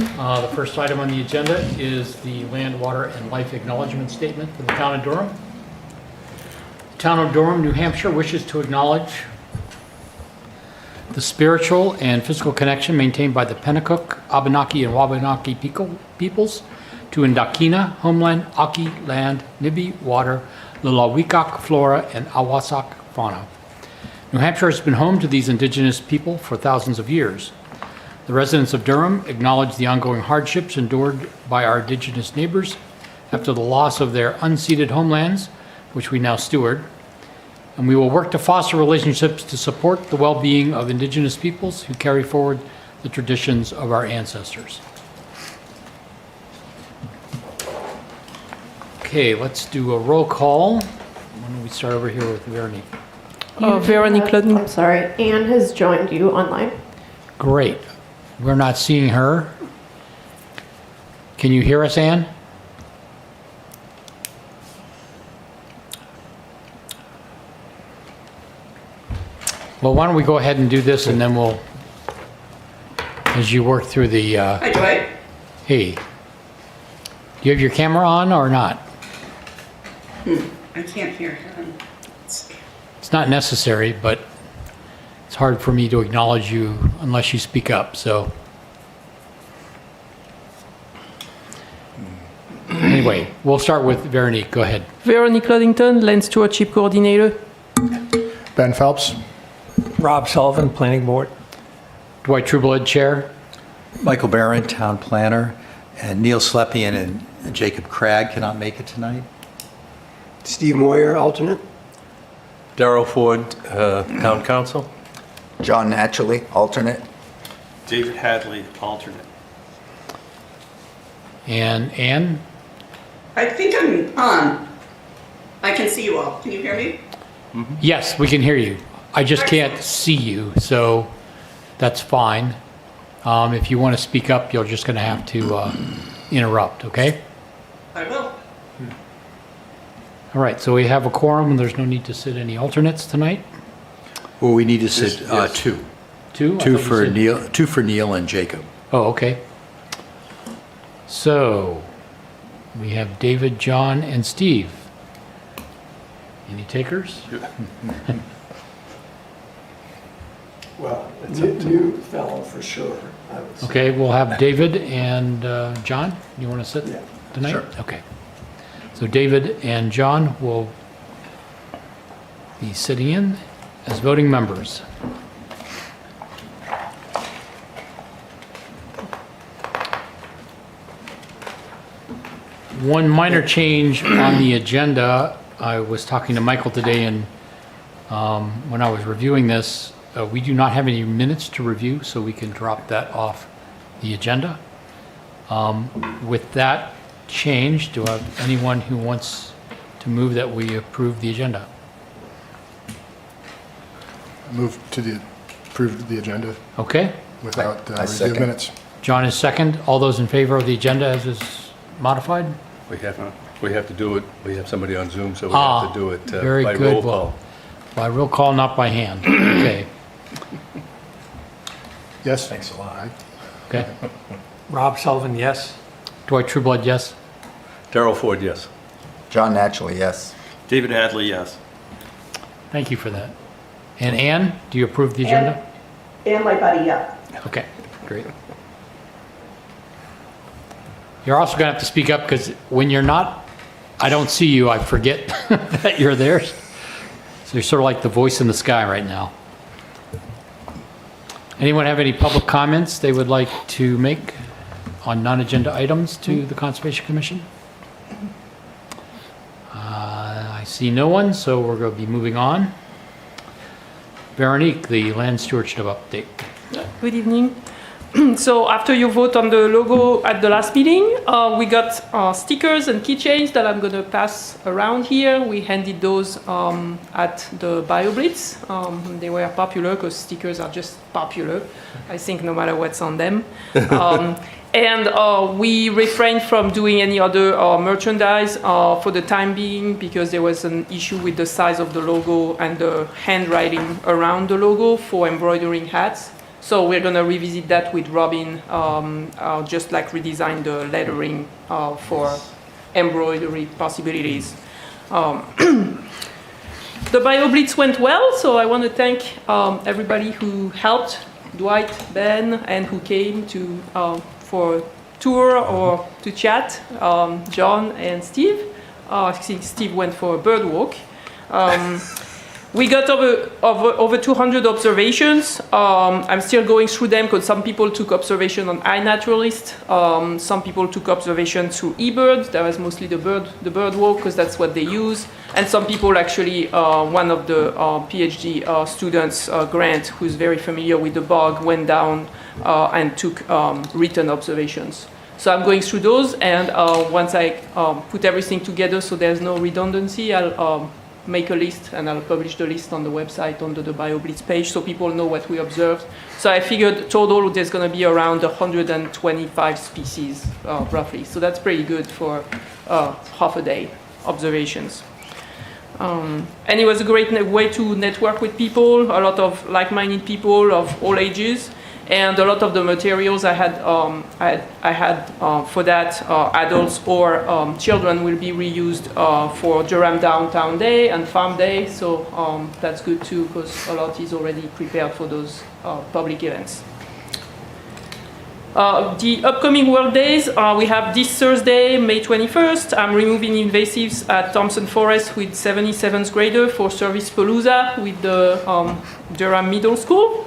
The first item on the agenda is the Land, Water, and Life Acknowledgement Statement for the Town of Durham. The Town of Durham, New Hampshire wishes to acknowledge the spiritual and physical connection maintained by the Pennacook, Abenaki, and Wabanaki peoples to Indakina, homeland, Aki, land, Nibi, water, Lulawikak, flora, and Awasak, fauna. New Hampshire has been home to these indigenous people for thousands of years. The residents of Durham acknowledge the ongoing hardships endured by our indigenous neighbors after the loss of their unceded homelands, which we now steward. And we will work to foster relationships to support the well-being of indigenous peoples who carry forward the traditions of our ancestors. Okay, let's do a roll call. Why don't we start over here with Veronique? Veronique Ludden. I'm sorry, Anne has joined you online. Great. We're not seeing her. Can you hear us, Anne? Well, why don't we go ahead and do this, and then we'll, as you work through the, Hi, Dwight. hey, do you have your camera on or not? I can't hear him. It's not necessary, but it's hard for me to acknowledge you unless you speak up, so. Anyway, we'll start with Veronique. Go ahead. Veronique Luddington, Land Stewardship Coordinator. Ben Phelps. Rob Sullivan, Planning Board. Dwight Trueblood, Chair. Michael Barron, Town Planner, and Neil Slepian and Jacob Cragg cannot make it tonight. Steve Moyer, alternate. Darrell Ford, Town Council. John Naturally, alternate. David Hadley, alternate. And Ann? I think I'm on. I can see you all. Can you hear me? Yes, we can hear you. I just can't see you, so that's fine. If you want to speak up, you're just going to have to interrupt, okay? I will. All right, so we have a quorum, and there's no need to sit any alternates tonight? Well, we need to sit Yes. two. Two? I Two thought for you said- Neil, and Jacob. Oh, okay. So, we have David, John, and Steve. Any takers? Well, it's a new fellow for sure, I would say. Okay, we'll have David and John. You want to sit Yeah, tonight? sure. Okay. So David and John will be sitting in as voting members. One minor change on the agenda. I was talking to Michael today, and when I was reviewing this, we do not have any minutes to review, so we can drop that off the agenda. With that change, do I have anyone who wants to move that we approve the agenda? Move to approve the agenda Okay, without I review of second. minutes. John is second. All those in favor of the agenda as is modified? We have to do it, we have somebody on Zoom, so we have to do it very by good. roll Well, call. by roll call, not by hand. Okay, Yes? Thanks a lot. okay. Rob Sullivan, yes. Dwight Trueblood, yes? Darrell Ford, yes. John Naturally, yes. David Hadley, yes. Thank you for that. And Ann, do you approve the agenda? And my buddy, yeah. Okay, great. You're also going to have to speak up because when you're not, I don't see you, I forget that you're there. So you're sort of like the voice in the sky right now. Anyone have any public comments they would like to make on non-agenda items to the Conservation Commission? I see no one, so we're going to be moving on. Veronique, the land stewardship update. Good evening. So after your vote on the logo at the last meeting, we got stickers and keychains that I'm going to pass around here. We handed those at the BioBlitz. They were popular because stickers are just popular, I think, no matter what's on them. And we refrained from doing any other merchandise for the time being because there was an issue with the size of the logo and the handwriting around the logo for embroidering hats. So we're gonna revisit that with Robin, just like redesign the lettering for embroidery possibilities. The BioBlitz went well, so I want to thank everybody who helped, Dwight, Ben, and who came to for tour or to chat, John and Steve. I think Steve went for a bird walk. We got over 200 observations. I'm still going through them because some people took observation on iNaturalist. Some people took observation through eBird. That was mostly the bird walk because that's what they use. And some people actually, one of the PhD students, Grant, who's very familiar with the bog, went down and took written observations. So I'm going through those, and once I put everything together so there's no redundancy, I'll make a list and I'll publish the list on the website under the BioBlitz page so people know what we observed. So I figured total there's going to be around 125 species roughly. So that's pretty good for half a day observations. And it was a great way to network with people, a lot of like-minded people of all ages. And a lot of the materials I had for that, adults or children, will be reused for Durham Downtown Day and Farm Day. So that's good too, because a lot is already prepared for those public events. The upcoming work days, we have this Thursday, May 21st. I'm removing invasives at Thompson Forest with 77th grader for Service Palooza with the Durham Middle School.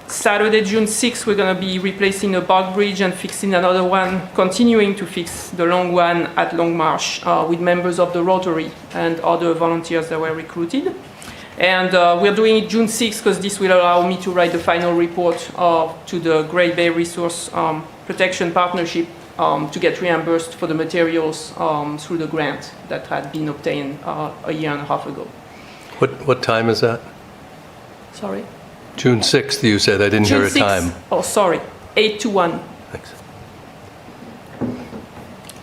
Saturday, June 6th, we're going to be replacing a bog bridge and fixing another one, continuing to fix the long one at Long Marsh with members of the Rotary and other volunteers that were recruited. And we're doing it June 6th because this will allow me to write the final report to the Great Bay Resource Protection Partnership to get reimbursed for the materials through the grant that had been obtained a year and a half ago. What time is that? Sorry? June 6th, you said. I didn't hear a June 6th. time. Oh, sorry. 8 to 1. Thanks.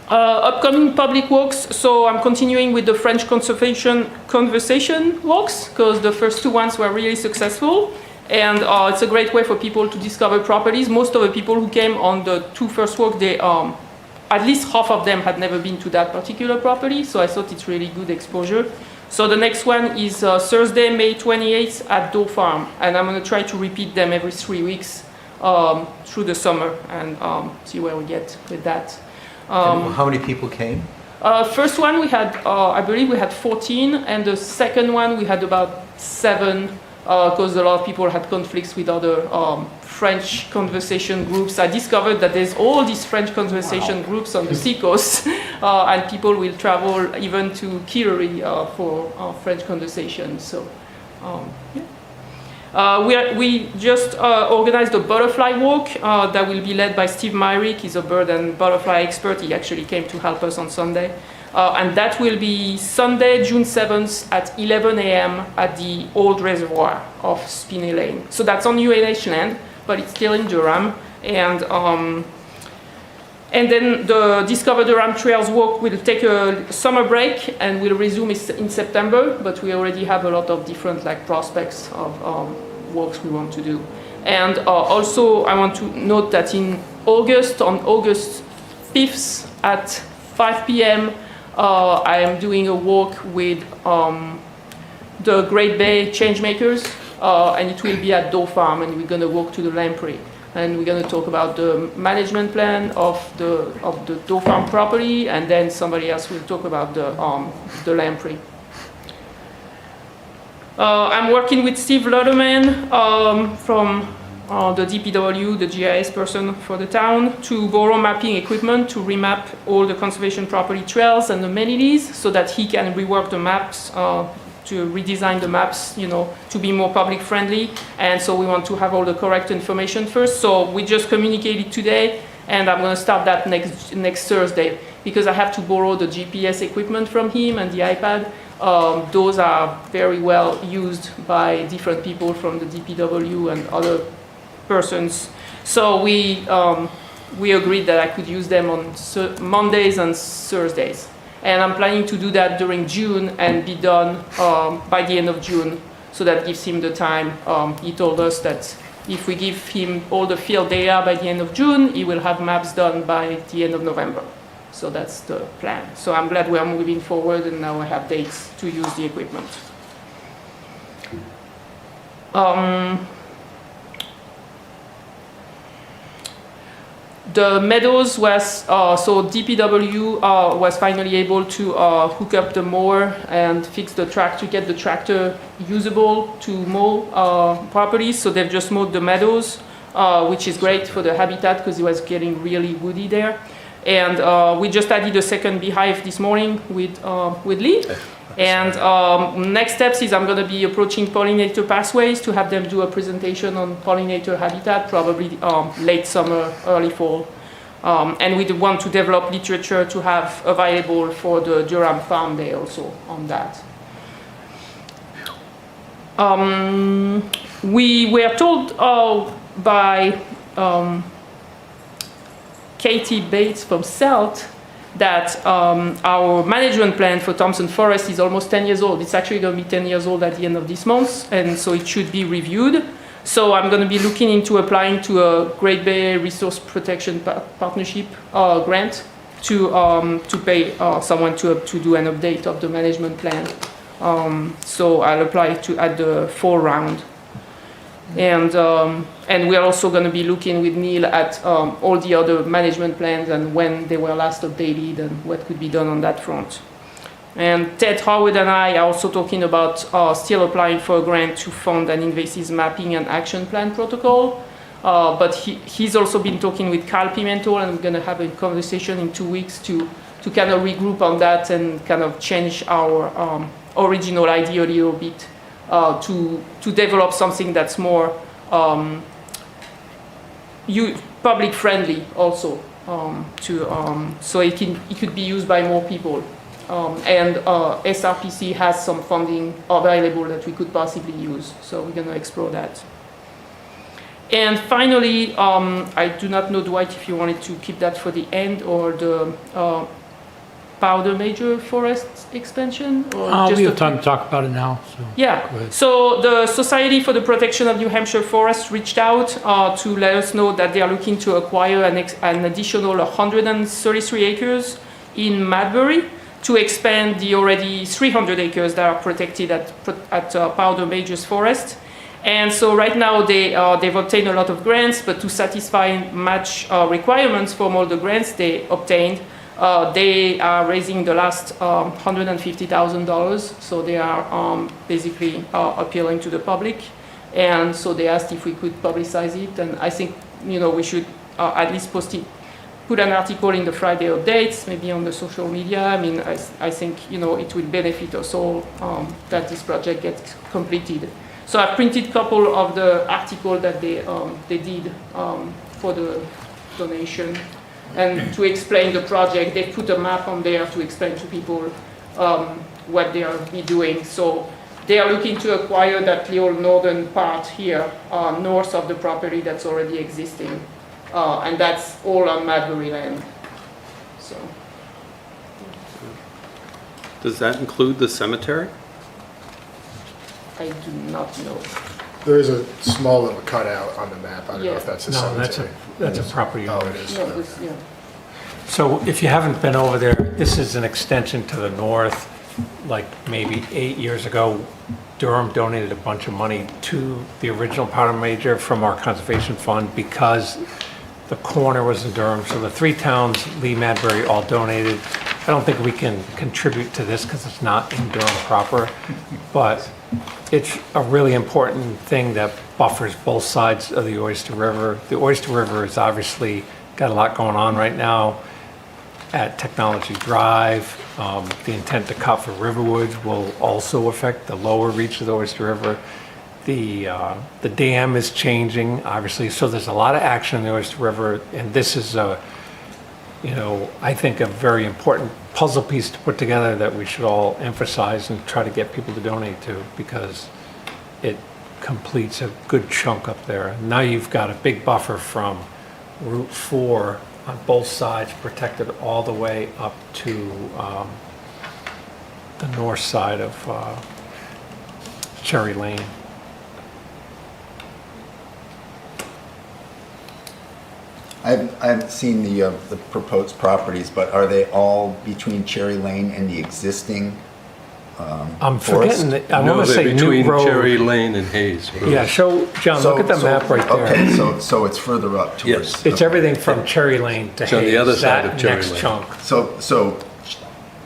Upcoming public walks. So I'm continuing with the French conversation walks because the first two ones were really successful. And it's a great way for people to discover properties. Most of the people who came on the two first walks, they, at least half of them had never been to that particular property. So I thought it's really good exposure. So the next one is Thursday, May 28th at Doe Farm. And I'm going to try to repeat them every 3 weeks through the summer and see where we get with that. And how many people came? First one we had, I believe we had 14. And the second one we had about 7 because a lot of people had conflicts with other French conversation groups. I discovered that there's all these French conversation groups on the seacoast, and people will travel even to Killary for French conversation. So, yeah. We just organized a butterfly walk that will be led by Steve Myrick. He's a bird and butterfly expert. He actually came to help us on Sunday. And that will be Sunday, June 7th at 11 a.m. at the old reservoir of Spinney Lane. So that's on UNH land, but it's still in Durham. And then the Discover Durham Trails walk will take a summer break and will resume in September, but we already have a lot of different prospects of walks we want to do. And also I want to note that in August, on August 5th at 5 p.m., I am doing a walk with the Great Bay Changemakers, and it will be at Doe Farm, and we're going to walk to the lamprey. And we're going to talk about the management plan of the Doe Farm property, and then somebody else will talk about the lamprey. I'm working with Steve Lutterman from the DPW, the GIS person for the town, to borrow mapping equipment to remap all the conservation property trails and the amenities so that he can rework the maps, to redesign the maps, to be more public friendly. And so we want to have all the correct information first. So we just communicated today, and I'm going to start that next Thursday because I have to borrow the GPS equipment from him and the iPad. Those are very well used by different people from the DPW and other persons. So we agreed that I could use them on Mondays and Thursdays. And I'm planning to do that during June and be done by the end of June So that gives him the time. He told us that if we give him all the field data by the end of June, he will have maps done by the end of November. So that's the plan. So I'm glad we are moving forward, and now I have dates to use the equipment. The meadows was, so DPW was finally able to hook up the mower and fix the track to get the tractor usable to mow properties. So they've just mowed the meadows, which is great for the habitat because it was getting really woody there. And we just added a second beehive this morning with Lee. And next steps is I'm going to be approaching pollinator pathways to have them do a presentation on pollinator habitat, probably late summer, early fall. And we want to develop literature to have available for the Durham Farm Day also on that. We were told by Katie Bates from CELT that our management plan for Thompson Forest is almost 10 years old. It's actually going to be 10 years old at the end of this month, and so it should be reviewed. So I'm going to be looking into applying to a Great Bay Resource Protection Partnership grant to pay someone to do an update of the management plan. So I'll apply to at the fall round. And we are also going to be looking with Neil at all the other management plans and when they were last updated and what could be done on that front. And Ted Howard and I are also talking about still applying for a grant to fund an invasive mapping and action plan protocol. But he's also been talking with Carl Pimentel, and we're going to have a conversation in 2 weeks to kind of regroup on that and kind of change our original idea a little bit. To develop something that's more public friendly also, so it could be used by more people. And SRPC has some funding available that we could possibly use, so we're going to explore that. And finally, I do not know, Dwight, if you wanted to keep that for the end or the Powder Major Forest expansion? Or We have time to talk about it now. So. Yeah, so the Society for the Protection of New Hampshire Forests reached out to let us know that they are looking to acquire an additional 133 acres in Madbury to expand the already 300 acres that are protected at Powder Major's Forest. And so right now they've obtained a lot of grants, but to satisfy match requirements from all the grants they obtained, they are raising the last $150,000, so they are basically appealing to the public, and so they asked if we could publicize it, and I think we should at least put an article in the Friday updates, maybe on the social media. I mean, I think it will benefit us all that this project gets completed. So I printed a couple of the articles that they did for the donation. And to explain the project, they put a map on there to explain to people what they are doing. So they are looking to acquire that little northern part here, north of the property that's already existing. And that's all on Madbury land. So. Does that include the cemetery? I do not know. There is a small little cutout on the map. I don't know if that's a No, cemetery. that's a property Oh, owner. it is. No, this, yeah. So if you haven't been over there, this is an extension to the north. Like maybe 8 years ago, Durham donated a bunch of money to the original Powder Major from our conservation fund because the corner was in Durham. So the three towns, Lee, Madbury, all donated. I don't think we can contribute to this because it's not in Durham proper, but it's a really important thing that buffers both sides of the Oyster River. The Oyster River has obviously got a lot going on right now at Technology Drive. The intent to cut for Riverwoods will also affect the lower reach of the Oyster River. The dam is changing, obviously, so there's a lot of action in the Oyster River, and this is I think a very important puzzle piece to put together that we should all emphasize and try to get people to donate to, because it completes a good chunk up there. Now you've got a big buffer from Route 4 on both sides, protected all the way up to the north side of Cherry Lane. I haven't seen the proposed properties, but are they all between Cherry Lane and the existing I'm forest? forgetting, I No, want to they're say New between Road. Cherry Lane and Hayes. Yeah, show, John, look at the map right there. Okay, so it's further up towards. Yes. It's everything from Cherry Lane to It's on the Hayes, other side that of Cherry next Lane. chunk. So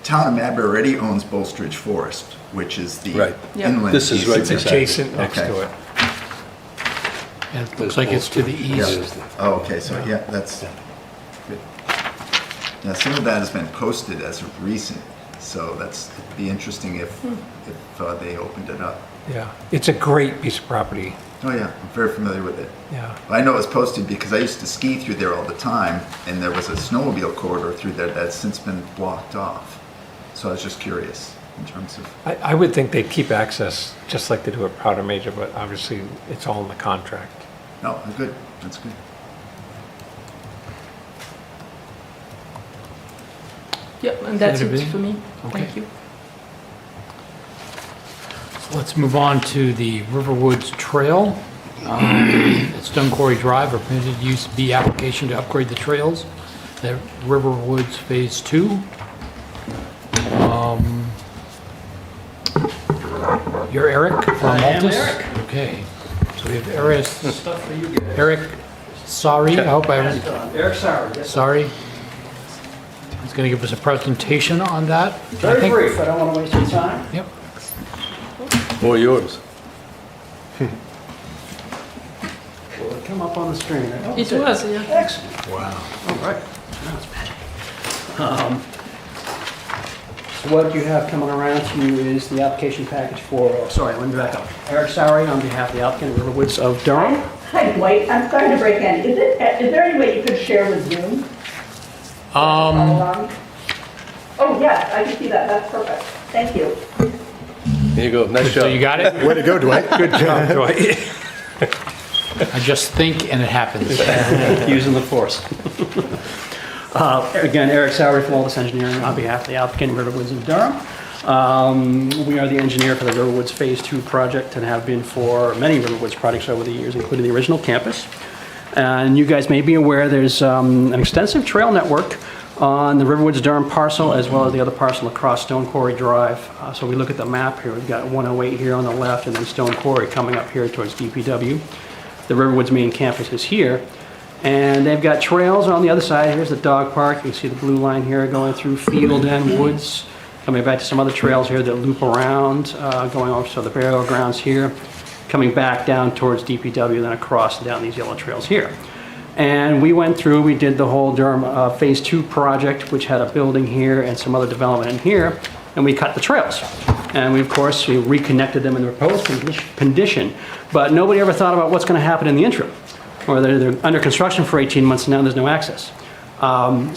Town of Madbury already owns Bolstridge Forest, which is the Right. Yep. inland. This is piece. right It's beside adjacent next Okay. to it. And it looks like it's to the east. Oh, okay, so yeah, that's good. Now, some of that has been posted as of recent, so it'd be interesting if they opened it up. Yeah, it's a great piece of property. Oh yeah, I'm very familiar with it. Yeah. I know it was posted because I used to ski through there all the time, and there was a snowmobile corridor through there that's since been blocked off. So I was just curious in terms of, I would think they'd keep access just like they do at Powder Major, but obviously it's all in the contract. no, good, that's good. Yep, and that's Is that it everything? for me. Okay. Thank you. So let's move on to the Riverwoods Trail. At Stone Quarry Drive, a permitted use B application to upgrade the trails. The Riverwoods Phase 2. You're Eric from Altus? Eric. Okay. So we have Eric Sorry, I hope I... Eric Sauer, yes. Sorry. He's going to give us a presentation on that. I Very think- brief, I don't want to waste your time. Yep. Or yours. Will it come up on the screen? Oh, It was, yeah. Excellent. Wow. All right. Now it's magic. So what you have coming around to you is the application package for, let me back up. Eric Sauer on behalf of the applicant, Riverwoods of Durham. Hi, Dwight. I'm sorry to break in. Is there any way you could share with Zoom? Oh, yes, I can see that. That's perfect. Thank you. Here you go, nice So job. you got it? Way to go, Dwight. Good job, Dwight. I just think and it happens. Using the force. Again, Eric Sauer from Altus Engineering on behalf of the applicant, Riverwoods of Durham. We are the engineer for the Riverwoods Phase 2 project and have been for many Riverwoods projects over the years, including the original campus. And you guys may be aware there's an extensive trail network on the Riverwoods Durham parcel as well as the other parcel across Stone Quarry Drive. So we look at the map here, we've got 108 here on the left and then Stone Quarry coming up here towards DPW. The Riverwoods main campus is here. And they've got trails on the other side. Here's the dog park. You can see the blue line here going through field and woods. Coming back to some other trails here that loop around, going over to the burial grounds here. Coming back down towards DPW, then across and down these yellow trails here. And we went through, we did the whole Durham Phase 2 project, which had a building here and some other development in here, and we cut the trails. And we, of course, we reconnected them in the proposed condition, but nobody ever thought about what's going to happen in the interim. Or they're under construction for 18 months and now there's no access.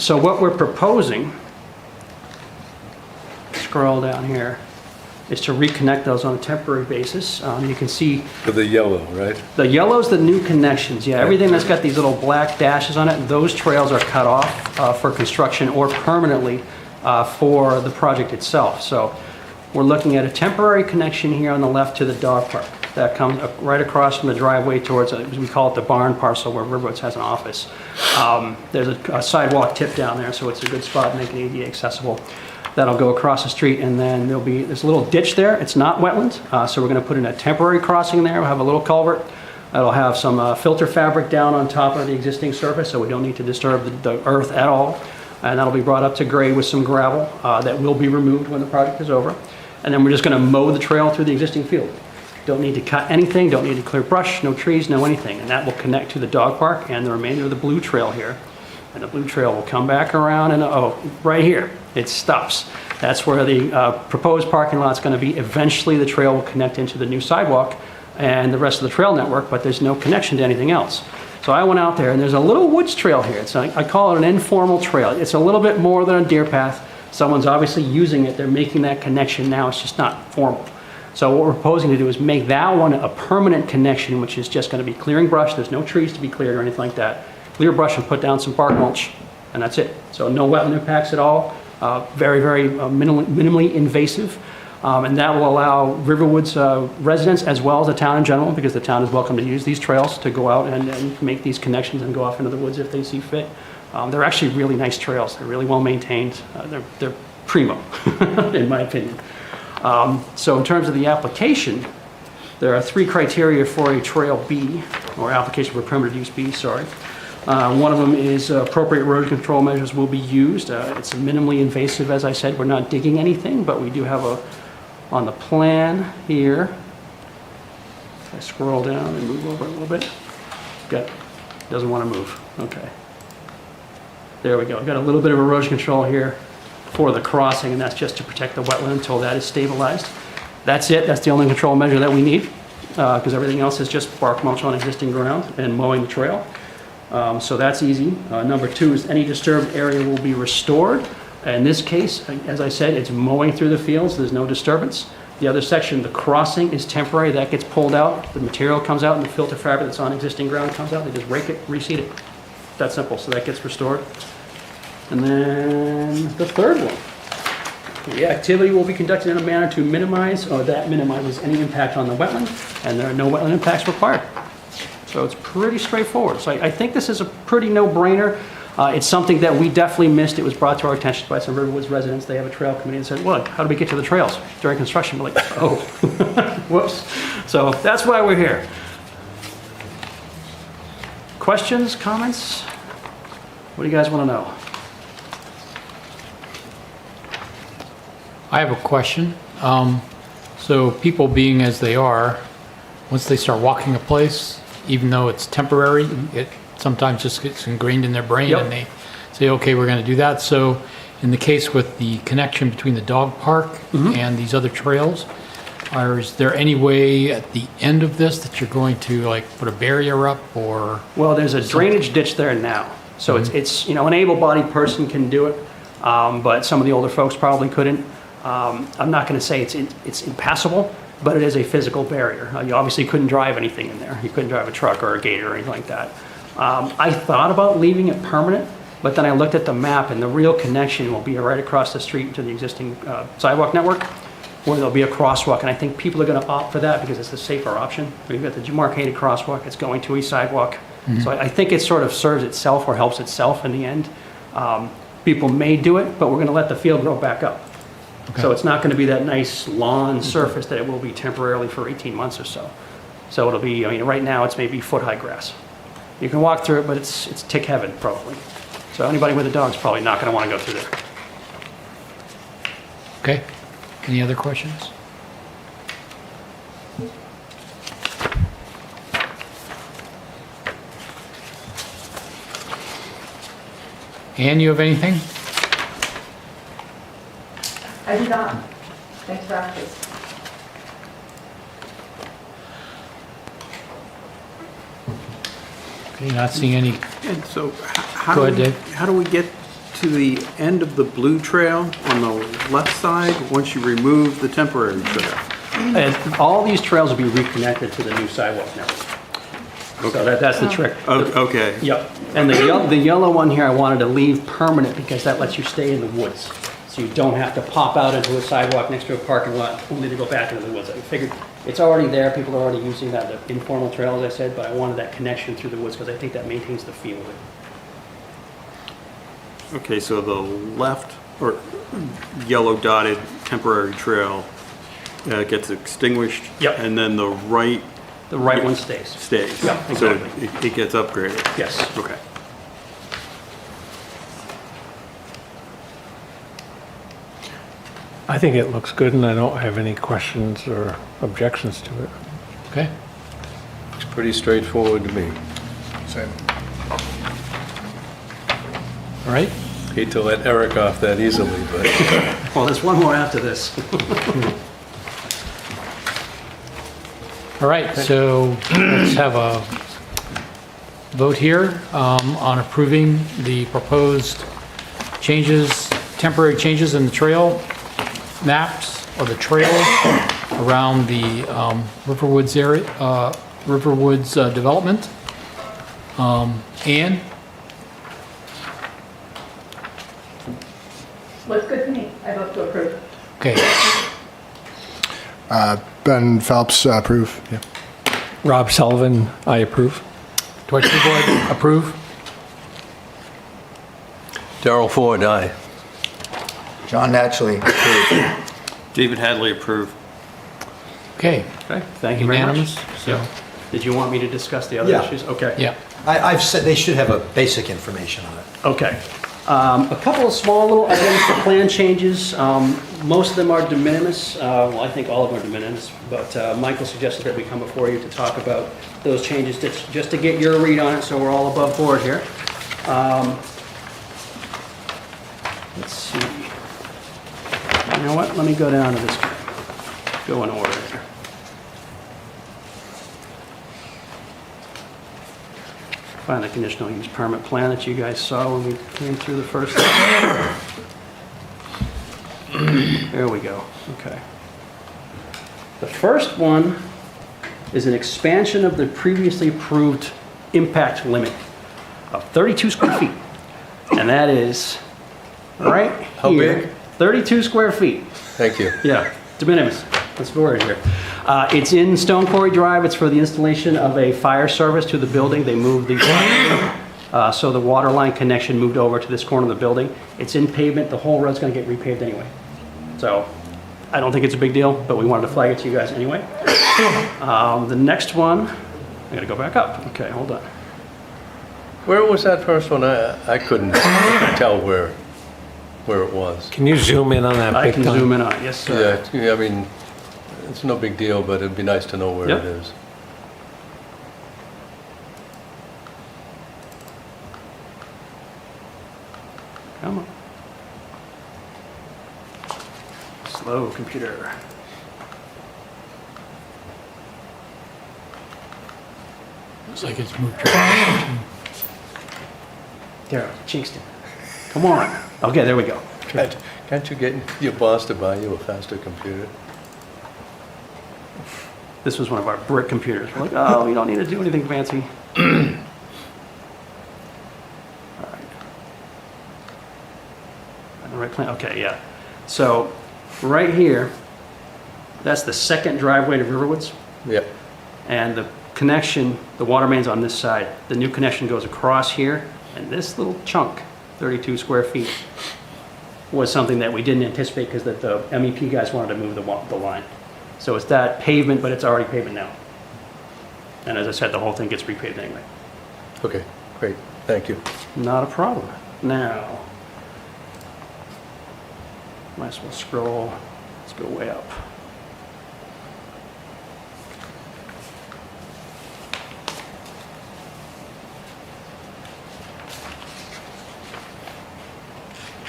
So what we're proposing, scroll down here, is to reconnect those on a temporary basis. You can see With the yellow, right? the yellow's the new connections. Yeah, everything that's got these little black dashes on it, those trails are cut off for construction or permanently for the project itself. So we're looking at a temporary connection here on the left to the dog park that comes right across from the driveway towards, we call it the barn parcel where Riverwoods has an office. There's a sidewalk tip down there, so it's a good spot, make it ADA accessible. That'll go across the street, and then there's a little ditch there. It's not wetland, so we're going to put in a temporary crossing there. We'll have a little culvert. That'll have some filter fabric down on top of the existing surface, so we don't need to disturb the earth at all. And that'll be brought up to grade with some gravel that will be removed when the project is over. And then we're just going to mow the trail through the existing field. Don't need to cut anything, don't need to clear brush, no trees, no anything. And that will connect to the dog park and the remainder of the blue trail here. And the blue trail will come back around and, right here, it stops. That's where the proposed parking lot's going to be. Eventually, the trail will connect into the new sidewalk and the rest of the trail network, but there's no connection to anything else. So I went out there, and there's a little woods trail here. I call it an informal trail. It's a little bit more than a deer path. Someone's obviously using it. They're making that connection now. It's just not formal. So what we're proposing to do is make that one a permanent connection, which is just going to be clearing brush. There's no trees to be cleared or anything like that. Clear brush and put down some bark mulch, and that's it. So no wetland impacts at all. Very, very minimally invasive. And that will allow Riverwoods residents, as well as the town in general, because the town is welcome to use these trails to go out and make these connections and go off into the woods if they see fit. They're actually really nice trails. They're really well maintained. They're primo, in my opinion. So in terms of the application, there are 3 criteria for a Trail B, or application for permitted use B, sorry. One of them is appropriate erosion control measures will be used. It's minimally invasive, as I said. We're not digging anything, but we do have on the plan here. If I scroll down and move over a little bit. Doesn't want to move. Okay. There we go. Got a little bit of erosion control here for the crossing, and that's just to protect the wetland until that is stabilized. That's it. That's the only control measure that we need, because everything else is just bark mulch on existing ground and mowing the trail. So that's easy. Number 2 is any disturbed area will be restored. In this case, as I said, it's mowing through the fields. There's no disturbance. The other section, the crossing, is temporary. That gets pulled out. The material comes out, and the filter fabric that's on existing ground comes out. They just rake it, reseed it. That simple. So that gets restored. And then the third one. The activity will be conducted in a manner to minimize, or that minimizes any impact on the wetland, and there are no wetland impacts required. So it's pretty straightforward. So I think this is a pretty no-brainer. It's something that we definitely missed. It was brought to our attention by some Riverwoods residents. They have a trail committee and said, well, how do we get to the trails during construction? We're like, oh, whoops. So that's why we're here. Questions, comments? What do you guys want to know? I have a question. So people being as they are, once they start walking a place, even though it's temporary, it sometimes just gets ingrained in their brain. Yep. And they say, okay, we're going to do that. So in the case with the connection between the dog park and these other trails, is there any way at the end of this that you're going to like put a barrier up or? Well, there's a drainage ditch there now. So it's an able-bodied person can do it, but some of the older folks probably couldn't. I'm not going to say it's impassable, but it is a physical barrier. You obviously couldn't drive anything in there. You couldn't drive a truck or a gator or anything like that. I thought about leaving it permanent, but then I looked at the map, and the real connection will be right across the street to the existing sidewalk network, where there'll be a crosswalk, and I think people are going to opt for that because it's a safer option. We've got the demarcated crosswalk. It's going to a sidewalk. So I think it sort of serves itself or helps itself in the end. People may do it, but we're going to let the field grow back up. Okay. So it's not going to be that nice lawn surface that it will be temporarily for 18 months or so. So it'll be, right now it's maybe foot-high grass. You can walk through it, but it's tick heaven, probably. So anybody with a dog's probably not going to want to go through there. Okay. Any other questions? Ann, you have anything? I do not. Thanks for asking. Okay, not seeing any. And so how Go do ahead, we, Dave. how do we get to the end of the blue trail on the left side once you remove the temporary trail? And all these trails will be reconnected to the new sidewalk network. So that's the trick. Okay. Yep. And the yellow one here I wanted to leave permanent because that lets you stay in the woods. So you don't have to pop out into a sidewalk next to a parking lot only to go back into the woods. I figured it's already there. People are already using that, the informal trail, as I said, but I wanted that connection through the woods because I think that maintains the feel of it. Okay, so the left or yellow dotted temporary trail gets extinguished. Yep. And then the right one stays. Stays. Yep, exactly. So it gets upgraded. Yes. Okay. I think it looks good, and I don't have any questions or objections to it. Okay. Looks pretty straightforward to me. Same. All right. Hate to let Eric off that easily, but Well, there's one more after this. All right, so let's have a vote here on approving the proposed changes, temporary changes in the trail maps or the trails around the Riverwoods area, Riverwoods development. Ann? Looks good to me. I vote to approve. Okay. Ben Phelps, approve. Yeah. Rob Sullivan, I approve. Dwight Board, approve. Darrell Ford, aye. John Naturally, approve. David Hadley, approve. Okay, Okay, thank you very much. unanimous, so, Yeah. Did you want me to discuss the other Yeah. issues? Okay. yeah. I've said they should have a basic information on it. Okay. A couple of small little items for plan changes. Most of them are de minimis. Well, I think all of them are de minimis, but Michael suggested that we come before you to talk about those changes, just to get your read on it, so we're all above board here. Let's see. You know what? Let me go down to this, go in order here. Find the conditional use permit plan that you guys saw when we came through the first. There we go, okay. The first one is an expansion of the previously approved impact limit of 32 square feet. And that is right How here. big? 32 square feet. Thank you. Yeah, de minimis. That's the word here. It's in Stone Quarry Drive. It's for the installation of a fire service to the building. They moved the so the water line connection moved over to this corner of the building. It's in pavement. The whole road's going to get repaved anyway. So I don't think it's a big deal, but we wanted to flag it to you guys anyway. The next one, I got to go back up. Okay, hold on. Where was that first one? I couldn't tell where it was. Can you zoom in on that I big can time? zoom in on it. Yes, sir. Yeah, I mean, it's no big deal, but it'd be nice to know where Yep. it is. Come on. Slow computer. Looks like it's moved. There, Chingston. Come on. Okay, there we go. Can't you get your boss to buy you a faster computer? This was one of our brick computers. We're like, oh, you don't need to do anything fancy. All right. On the right plan? Okay, yeah. So, right here, that's the second driveway to Riverwoods. Yep. And the connection, the water main's on this side. The new connection goes across here, and this little chunk, 32 square feet, was something that we didn't anticipate because the MEP guys wanted to move the line. So it's that pavement, but it's already pavement now. And as I said, the whole thing gets repaved anyway. Okay, great. Thank you. Not a problem. Now, might as well scroll. Let's go way up.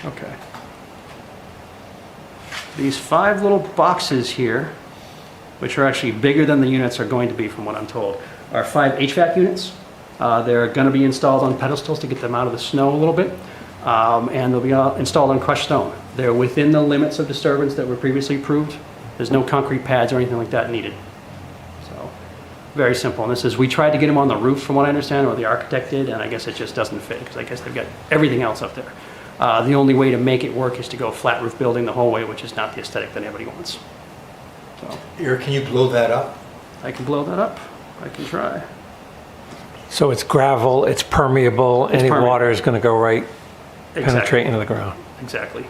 Okay. These 5 little boxes here, which are actually bigger than the units are going to be from what I'm told, are 5 HVAC units. They're going to be installed on pedestals to get them out of the snow a little bit, and they'll be installed on crushed stone. They're within the limits of disturbance that were previously approved. There's no concrete pads or anything like that needed. So, very simple. And this is, we tried to get them on the roof from what I understand, or the architect did, and I guess it just doesn't fit, because I guess they've got everything else up there. The only way to make it work is to go flat roof building the whole way, which is not the aesthetic that anybody wants. So, Eric, can you blow that up? I can blow that up. I can try. So it's gravel, it's permeable, any permeable. water is going to go right, penetrate Exactly. into the ground. Exactly.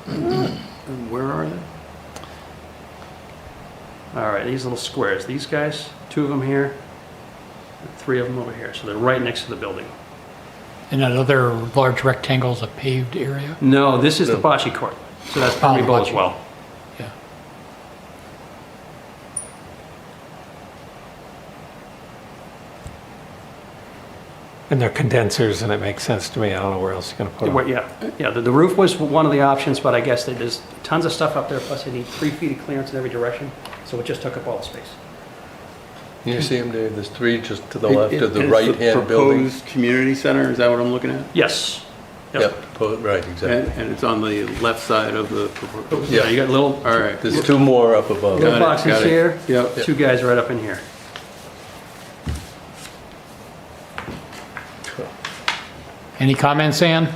And where are they? All right, these little squares. These guys, 2 of them here, and 3 of them over here. So they're right next to the building. And that other large rectangle is a paved area? No, this is the bocce court. So that's permeable as bocce. well. Yeah. And they're condensers, and it makes sense to me. I don't know where else you're going to put them. Well, yeah. The roof was one of the options, but I guess that there's tons of stuff up there, plus they need 3 feet of clearance in every direction, so it just took up all the space. You see them, Dave? There's 3 just to the left of the right-hand building. Proposed community center, is that what I'm looking at? Yes. Yep, right, exactly. And it's on the left side of the proposed. Yeah, you got little, All right. There's 2 more up above. little Got it, boxes got it. here. Yep. 2 guys right up in here. Any comments, Ann?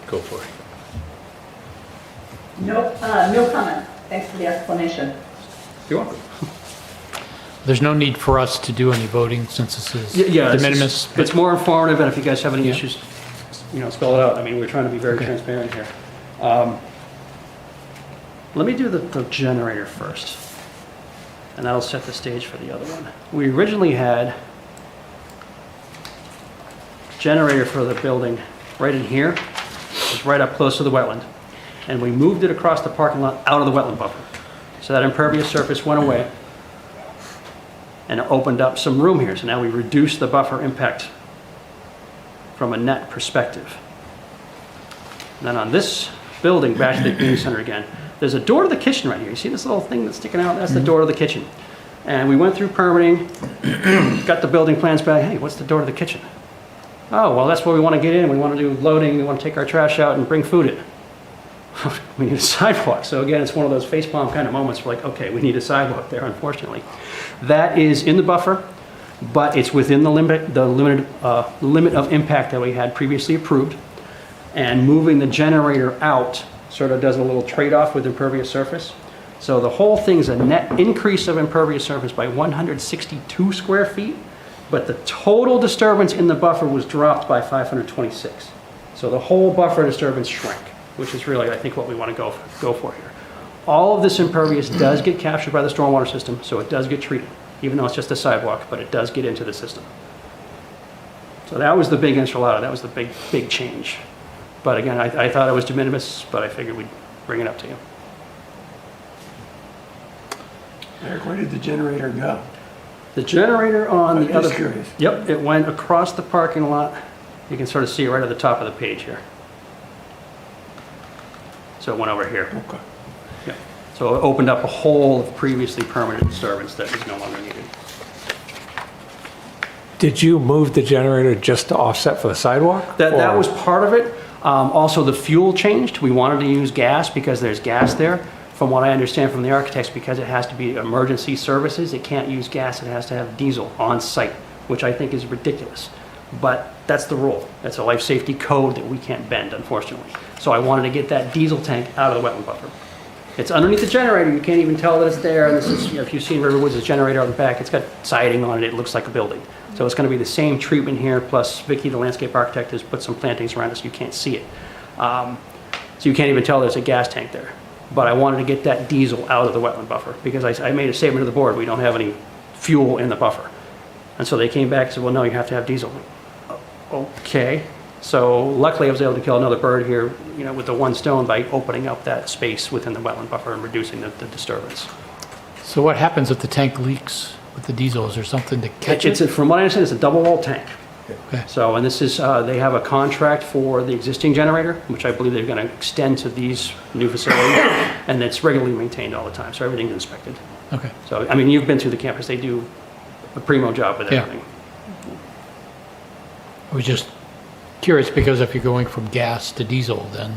Go for it. No comment. Thanks for the explanation. You're welcome. There's no need for us to do any voting since this is Yeah, de it's- minimis. It's more informative, and if you guys have any Yeah. issues, spell it out. I mean, we're trying to be very Okay. transparent here. Let me do the generator first, and that'll set the stage for the other one. We originally had generator for the building right in here, it's right up close to the wetland, and we moved it across the parking lot out of the wetland buffer. So that impervious surface went away, and it opened up some room here. So now we reduced the buffer impact from a net perspective. And then on this building, back to the community center again, there's a door to the kitchen right here. You see this little thing that's sticking out? That's the door to the kitchen. And we went through permitting, got the building plans back. Hey, what's the door to the kitchen? Oh, well, that's where we want to get in. We want to do loading. We want to take our trash out and bring food in. We need a sidewalk. So again, it's one of those facepalm kind of moments where like, okay, we need a sidewalk there, unfortunately. That is in the buffer, but it's within the limit of impact that we had previously approved. And moving the generator out sort of does a little trade-off with impervious surface. So the whole thing's a net increase of impervious surface by 162 square feet, but the total disturbance in the buffer was dropped by 526. So the whole buffer disturbance shrank, which is really, I think, what we want to go for here. All of this impervious does get captured by the stormwater system, so it does get treated, even though it's just a sidewalk, but it does get into the system. So that was the big enchilada, that was the big change. But again, I thought it was de minimis, but I figured we'd bring it up to you. Eric, where did the generator go? The generator on I'm the just other... curious. Yep, it went across the parking lot. You can sort of see it right at the top of the page here. So it went over here. Okay. Yep. So it opened up a hole of previously permitted disturbance that was no longer needed. Did you move the generator just to offset for the sidewalk? That Or- was part of it. Also, the fuel changed. We wanted to use gas because there's gas there. From what I understand from the architects, because it has to be emergency services, it can't use gas, it has to have diesel on site, which I think is ridiculous. But that's the rule. That's a life safety code that we can't bend, unfortunately. So I wanted to get that diesel tank out of the wetland buffer. It's underneath the generator. You can't even tell that it's there. And this is, if you've seen Riverwoods' generator on the back, it's got siding on it. It looks like a building. So it's going to be the same treatment here. Plus, Vicky, the landscape architect, has put some plantings around it so you can't see it. So you can't even tell there's a gas tank there. But I wanted to get that diesel out of the wetland buffer because I made a statement to the board, we don't have any fuel in the buffer. And so they came back and said, well, no, you have to have diesel. Okay. So luckily I was able to kill another bird here, with the one stone by opening up that space within the wetland buffer and reducing the disturbance. So what happens if the tank leaks with the diesel? Is there something to catch it? From what I understand, it's a double wall tank. Okay. So, and this is, they have a contract for the existing generator, which I believe they're going to extend to these new facilities, and it's regularly maintained all the time, so everything's inspected. Okay. So, I mean, you've been through the campus, they do a primo job with Yeah. everything. I was just curious because if you're going from gas to diesel, then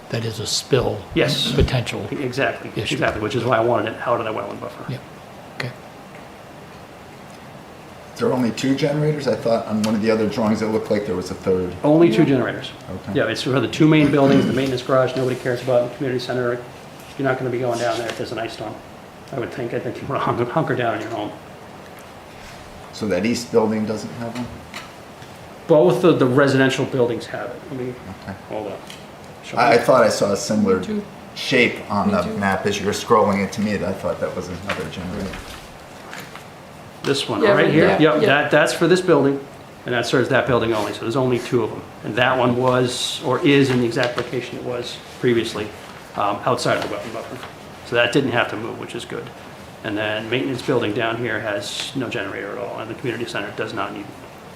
that is a spill. Yes. Potential. Exactly, issue. exactly, which is why I wanted it out of the wetland buffer. Yeah. Okay. There are only 2 generators? I thought on one of the other drawings it looked like there was a third. Only 2 generators. Okay. Yeah, it's for the 2 main buildings, the maintenance garage, nobody cares about, the community center. You're not going to be going down there if there's an ice storm. I think you want to hunker down in your home. So that east building doesn't have one? Both of the residential buildings have it. Let me, Okay. hold on. Show I me. thought I saw a similar Me too. shape on Me the too. map as you were scrolling it to me. I thought that was another generator. This one, Yeah, right right here? there. Yep, Yeah. that's for this building, and that serves that building only, so there's only 2 of them. And that one was, or is in the exact location it was previously, outside of the wetland buffer. So that didn't have to move, which is good. And then maintenance building down here has no generator at all, and the community center does not need.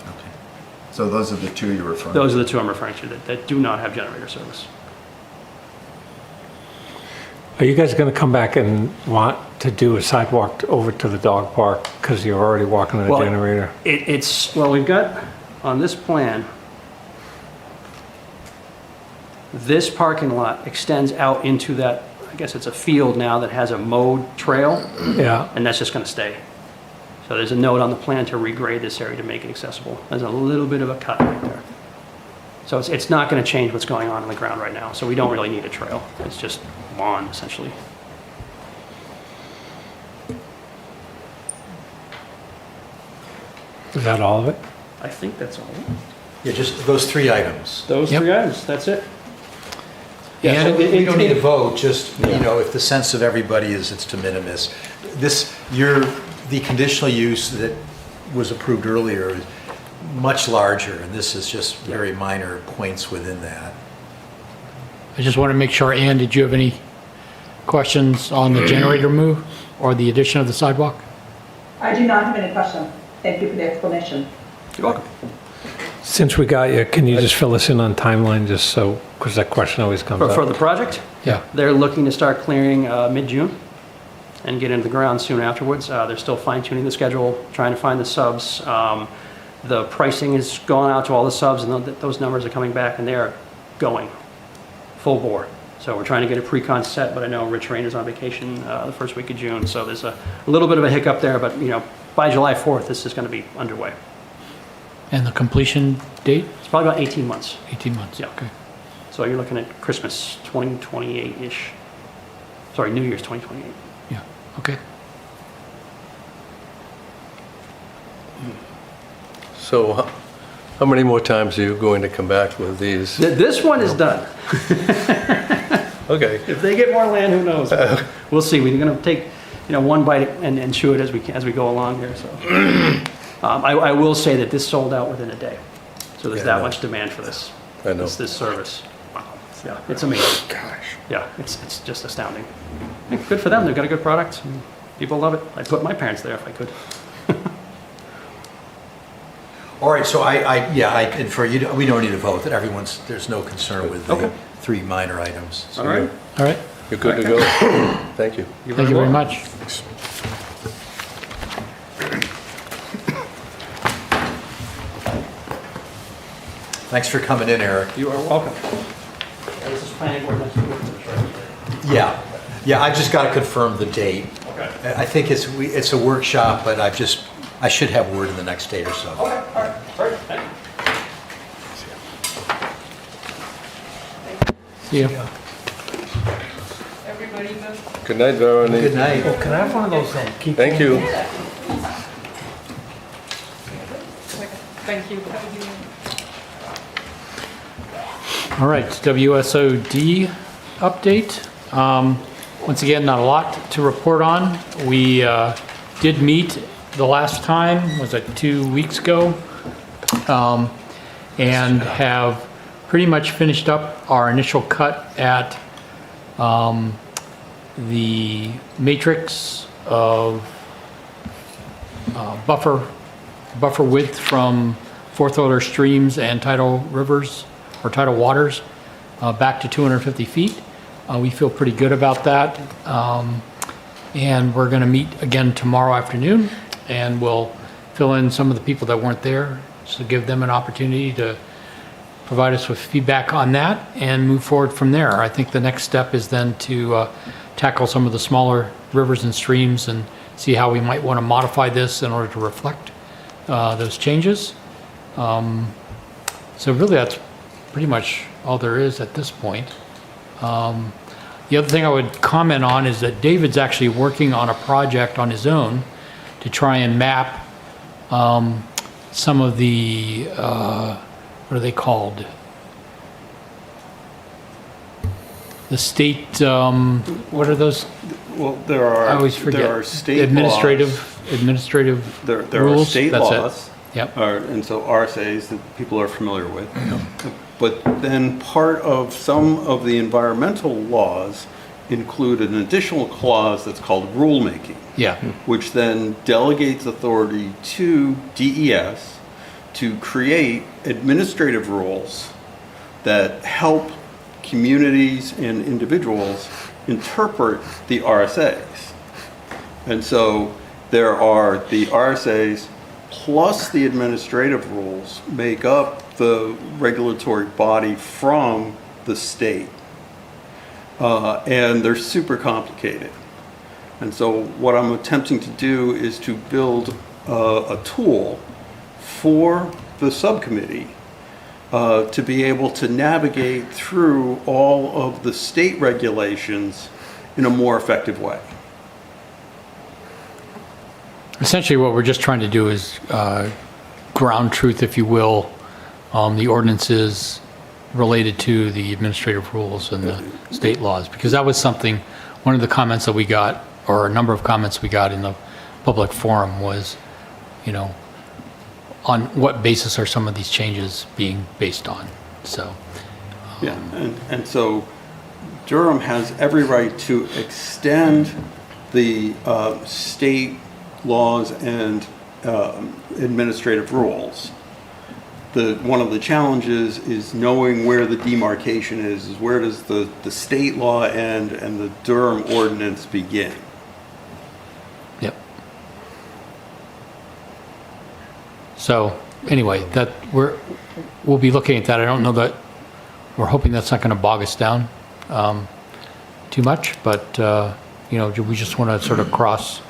Okay. So those are the 2 you're referring to? Those are the 2 I'm referring to that do not have generator service. Are you guys going to come back and want to do a sidewalk over to the dog park because you're already walking to the Well, generator? Well, we've got, on this plan, this parking lot extends out into that, I guess it's a field now that has a mowed trail, Yeah. and that's just going to stay. So there's a note on the plan to regrade this area to make it accessible. There's a little bit of a cut right there. So it's not going to change what's going on the ground right now. So we don't really need a trail. It's just lawn, essentially. Is that all of it? I think that's all. Yeah, just those 3 items. Those Yep. 3 items, that's it. Yeah, And so we don't need a vote, just, you know, if the sense of everybody is it's de minimis. The conditional use that was approved earlier is much larger, and this is just very minor points within that. I just want to make sure, Ann, did you have any questions on the generator move or the addition of the sidewalk? I do not have any question. Thank you for the explanation. You're welcome. Since we got you, can you just fill us in on timeline, just so, because that question always comes For up. the project, Yeah. they're looking to start clearing mid-June and get into the ground soon afterwards. They're still fine-tuning the schedule, trying to find the subs. The pricing has gone out to all the subs, and those numbers are coming back, and they are going full bore. So we're trying to get a pre-con set, but I know Rich Rain is on vacation the first week of June, so there's a little bit of a hiccup there, but, you know, by July 4th, this is going to be underway. And the completion date? It's probably about 18 months. 18 months. Yeah. Okay. So you're looking at Christmas 2028-ish. Sorry, New Year's 2028. Yeah. Okay. So how many more times are you going to come back with these? This one is done. Okay. If they get more land, who knows? We'll see. We're going to take, you know, one bite and chew it as we go along here. So, I will say that this sold out within a day. So there's Yeah, I that know. much demand for this. I know. This service. Wow. Yeah, it's amazing. Gosh. Yeah, it's just astounding. And good for them. They've got a good product. And people love it. I'd put my parents there if I could. All right, so and for you, we don't need a vote, that there's no concern with the Okay. 3 minor items. All right. All right. You're good to go. Thank you. Thank you very much. Thanks for coming in, Eric. You are welcome. This is planning board next week. Yeah, I just got to confirm the date. Okay. I think it's a workshop, but I should have word in the next day or so. Okay, all right. Sorry. Thank you. See you. Everybody good? Good night, Veronique. Good night. Oh, can I have one of those keep? Thank you. Thank you. All right, WSOD update. Once again, not a lot to report on. We did meet the last time, was it 2 weeks ago? And have pretty much finished up our initial cut at the matrix of buffer width from fourth order streams and tidal rivers or tidal waters back to 250 feet. We feel pretty good about that. And we're going to meet again tomorrow afternoon, and we'll fill in some of the people that weren't there, so give them an opportunity to provide us with feedback on that and move forward from there. I think the next step is then to tackle some of the smaller rivers and streams and see how we might want to modify this in order to reflect those changes. So really that's pretty much all there is at this point. The other thing I would comment on is that David's actually working on a project on his own to try and map some of the, what are they called? The state, what are those? Well, there are. I always forget. There are state Administrative There are rules? state That's it. laws. Yep. And so RSAs that people are familiar with. But then part of some of the environmental laws include an additional clause that's called rulemaking. Yeah. Which then delegates authority to DES to create administrative rules that help communities and individuals interpret the RSAs. And so there are the RSAs plus the administrative rules make up the regulatory body from the state. And they're super complicated. And so what I'm attempting to do is to build a tool for the subcommittee to be able to navigate through all of the state regulations in a more effective way. Essentially, what we're just trying to do is ground truth, if you will, the ordinances related to the administrative rules and the state laws, because that was something, one of the comments that we got, or a number of comments we got in the public forum was, you know, on what basis are some of these changes being based on, so. Yeah, and so Durham has every right to extend the state laws and administrative rules. One of the challenges is knowing where the demarcation is where does the state law end and the Durham ordinance begin. Yep. So anyway, we'll be looking at that. I don't know that, we're hoping that's not going to bog us down too much, but you know, we just want to sort of cross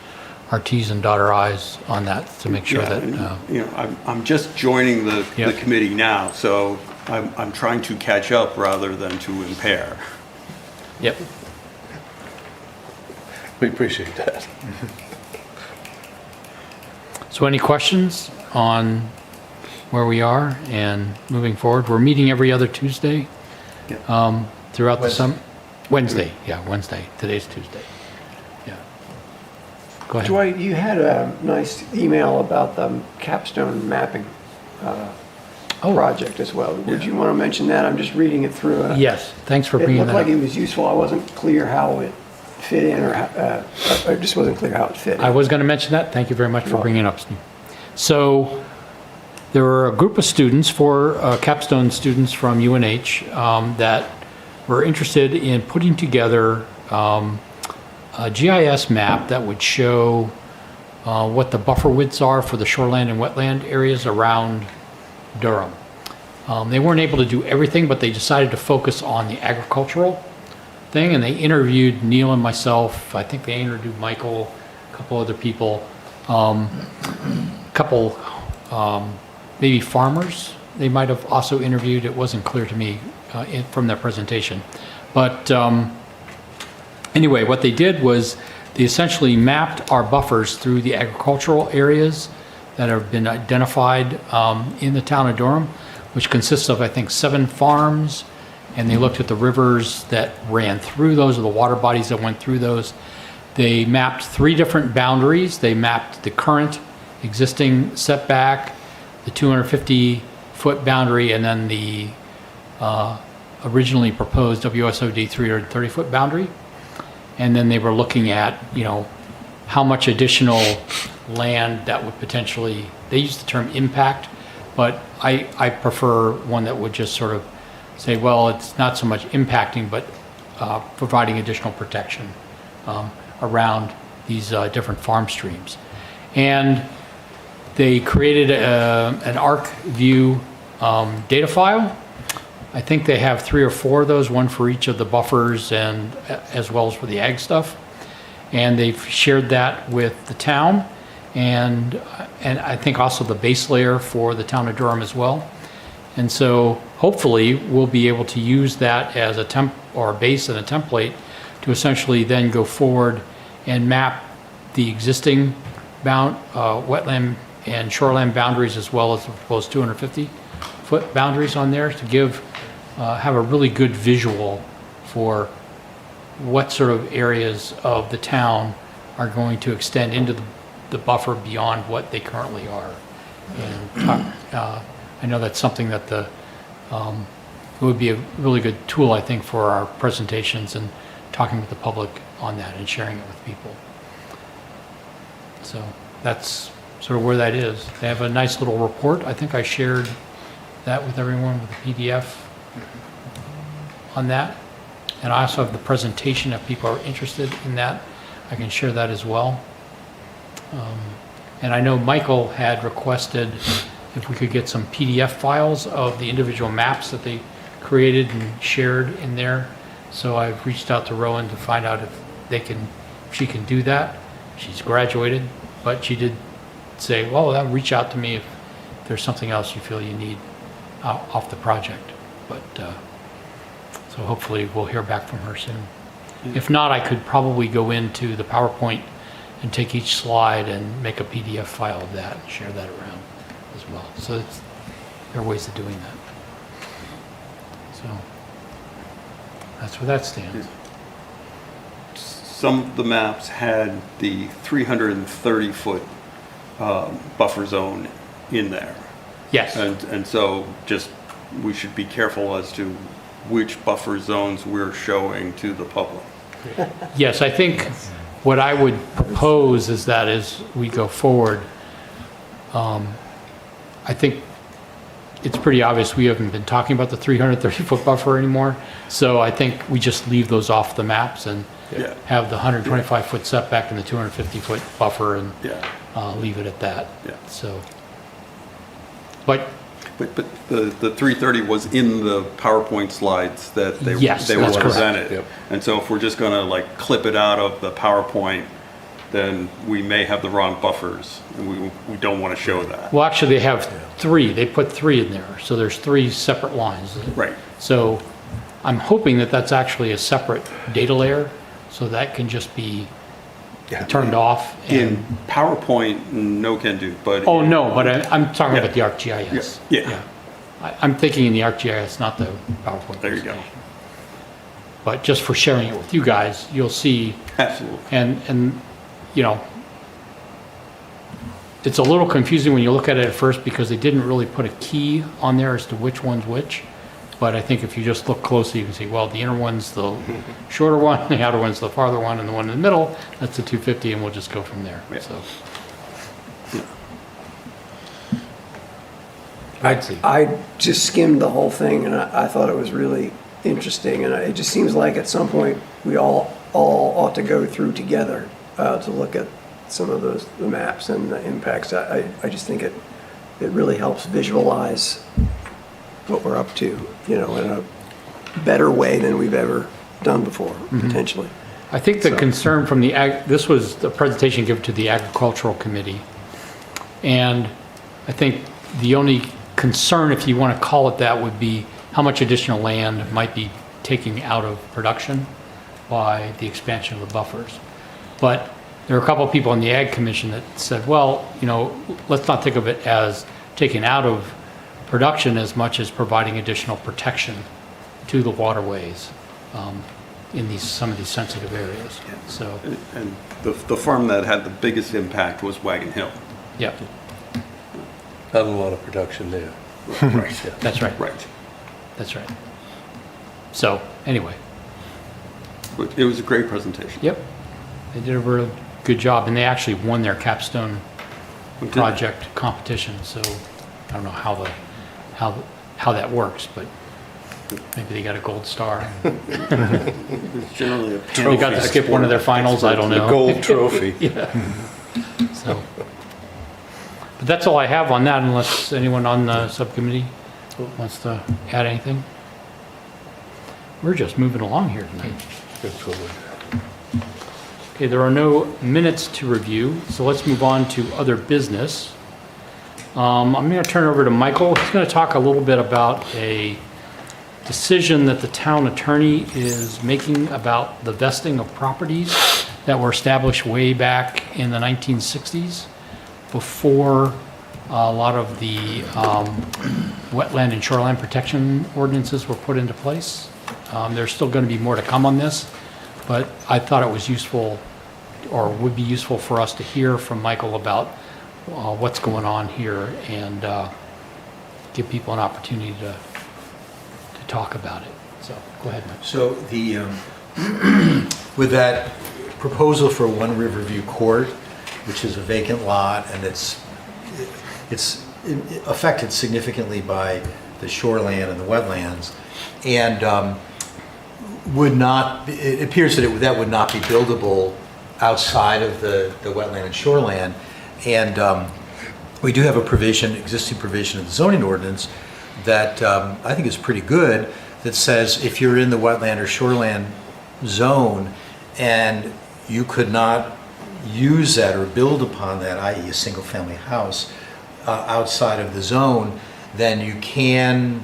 our T's and dot our I's on that to make sure that. You know, I'm just joining the committee now, so I'm trying to catch up rather than to impair. Yep. We appreciate that. So any questions on where we are and moving forward? We're meeting every other Tuesday throughout the summer. Wednesday, yeah, Wednesday. Today's Tuesday. Yeah. Go ahead. Dwight, you had a nice email about the capstone mapping project as well. Would you want to mention that? I'm just reading it through. Yes, thanks for bringing that up. It looked like it was useful. I wasn't clear how it fit in, or I just wasn't clear how it fit in. I was going to mention that. Thank you very much for bringing it up, Steve. So there were a group of students, 4 capstone students from UNH that were interested in putting together a GIS map that would show what the buffer widths are for the shoreland and wetland areas around Durham. They weren't able to do everything, but they decided to focus on the agricultural thing, and they interviewed Neil and myself. I think they interviewed Michael, a couple other people, maybe farmers they might have also interviewed. It wasn't clear to me from their presentation. But anyway, what they did was they essentially mapped our buffers through the agricultural areas that have been identified in the town of Durham, which consists of, I think, 7 farms, and they looked at the rivers that ran through those, or the water bodies that went through those. They mapped 3 different boundaries. They mapped the current existing setback, the 250-foot boundary, and then the originally proposed WSOD 330-foot boundary. And then they were looking at, you know, how much additional land that would potentially, they use the term impact, but I prefer one that would just sort of say, well, it's not so much impacting, but providing additional protection around these different farm streams. And they created an ArcView data file. I think they have 3 or 4 of those, one for each of the buffers and as well as for the ag stuff. And they've shared that with the town, and I think also the base layer for the town of Durham as well. And so hopefully we'll be able to use that as a base and a template to essentially then go forward and map the existing wetland and shoreline boundaries, as well as the proposed 250-foot boundaries on there, to have a really good visual for what sort of areas of the town are going to extend into the buffer beyond what they currently are. And I know that's something that it would be a really good tool, I think, for our presentations and talking with the public on that and sharing it with people. So that's sort of where that is. They have a nice little report. I think I shared that with everyone with a PDF on that. And I also have the presentation if people are interested in that. I can share that as well. And I know Michael had requested if we could get some PDF files of the individual maps that they created and shared in there. So I've reached out to Rowan to find out if she can do that. She's graduated, but she did say, well, reach out to me if there's something else you feel you need off the project. But, so hopefully we'll hear back from her soon. If not, I could probably go into the PowerPoint and take each slide and make a PDF file of that and share that around as well. So there are ways of doing that. So that's where that stands. Some of the maps had the 330-foot buffer zone in there. Yes. And so just, we should be careful as to which buffer zones we're showing to the public. Yes, I think what I would propose is that as we go forward, I think it's pretty obvious we haven't been talking about the 330-foot buffer anymore. So I think we just leave those off the maps and have the 125-foot setback and the 250-foot buffer and leave it at that. Yeah. So, but the 330 was in the PowerPoint slides that they Yes, were that's correct. presented. Yep. And so if we're just going to like clip it out of the PowerPoint, then we may have the wrong buffers, and we don't want to show that. well, actually, they have three. They put three in there. So there's three separate lines. Right. So I'm hoping that that's actually a separate data layer, so that can just be turned off. In And, PowerPoint, no can do, but. oh, no, but I'm talking about the ArcGIS. Yeah. I'm thinking in the ArcGIS, not the PowerPoint. There you go. presentation. But just for sharing it with you guys, you'll see, Absolutely. and you know, it's a little confusing when you look at it at first because they didn't really put a key on there as to which one's which. But I think if you just look closely, you can see, well, the inner one's the shorter one, the outer one's the farther one, and the one in the middle, that's the 250, and we'll just go from there. Yeah. So, I just skimmed the whole thing and I thought it was really interesting. And it just seems like at some point we all ought to go through together to look at some of the maps and the impacts. I just think it really helps visualize what we're up to, in a better way than we've ever done before, potentially. I think the concern from this was the presentation given to the Agricultural Committee. And I think the only concern, if you want to call it that, would be how much additional land might be taking out of production by the expansion of the buffers. But there are a couple of people in the Ag Commission that said, well, let's not think of it as taking out of production as much as providing additional protection to the waterways in some of these sensitive areas. So, And the farm that had the biggest impact was Wagon Hill. yeah, Not a lot of production there. Right. that's right. Right. That's right. So, anyway, But it was a great presentation. yep, they did a really good job, and they actually won their capstone project competition. So, I don't know how that works, but maybe they got a gold star. It's generally a They got to skip one of their finals. I don't know. The gold trophy. Yeah. So, but that's all I have on that, unless anyone on the subcommittee wants to add anything. We're just moving along here tonight. Okay, there are no minutes to review, so let's move on to other business. I'm going to turn it over to Michael. He's going to talk a little bit about a decision that the town attorney is making about the vesting of properties that were established way back in the 1960s, before a lot of the wetland and shoreline protection ordinances were put into place. There's still going to be more to come on this, but I thought it was useful, or would be useful for us to hear from Michael about what's going on here and give people an opportunity to talk about it. So go ahead, Mike. So with that proposal for One Riverview Court, which is a vacant lot, and it's affected significantly by the shoreland and the wetlands, and it appears that that would not be buildable outside of the wetland and shoreland. And we do have existing provision in the zoning ordinance that I think is pretty good, that says if you're in the wetland or shoreland zone and you could not use that or build upon that, i.e. a single family house, outside of the zone, then you can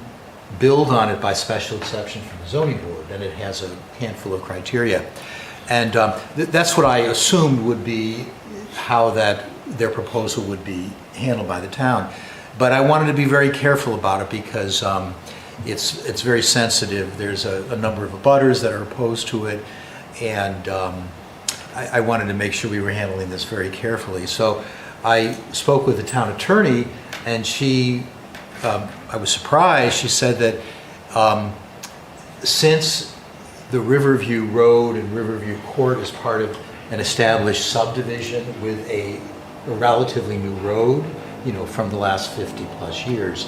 build on it by special exception from the zoning board, and it has a handful of criteria. And that's what I assumed would be how their proposal would be handled by the town. But I wanted to be very careful about it because it's very sensitive. There's a number of abutters that are opposed to it, and I wanted to make sure we were handling this very carefully. So I spoke with the town attorney, and I was surprised. She said that since the Riverview Road and Riverview Court is part of an established subdivision with a relatively new road, from the last 50 plus years,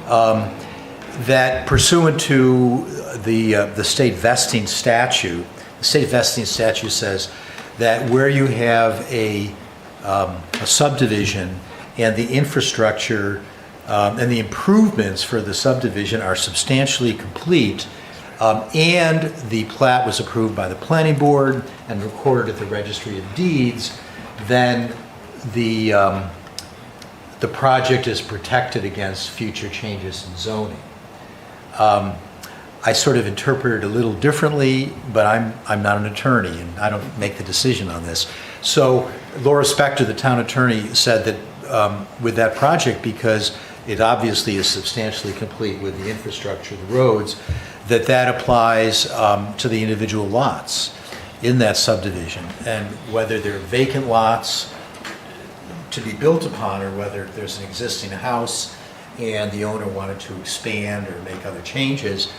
that pursuant to the state vesting statute, the state vesting statute says that where you have a subdivision and the infrastructure and the improvements for the subdivision are substantially complete, and the plat was approved by the planning board and recorded at the registry of deeds, then the project is protected against future changes in zoning. I sort of interpret it a little differently, but I'm not an attorney and I don't make the decision on this. So Laura Spector, the town attorney, said that with that project, because it obviously is substantially complete with the infrastructure, the roads, that applies to the individual lots in that subdivision. And whether they're vacant lots to be built upon, or whether there's an existing house and the owner wanted to expand or make other changes,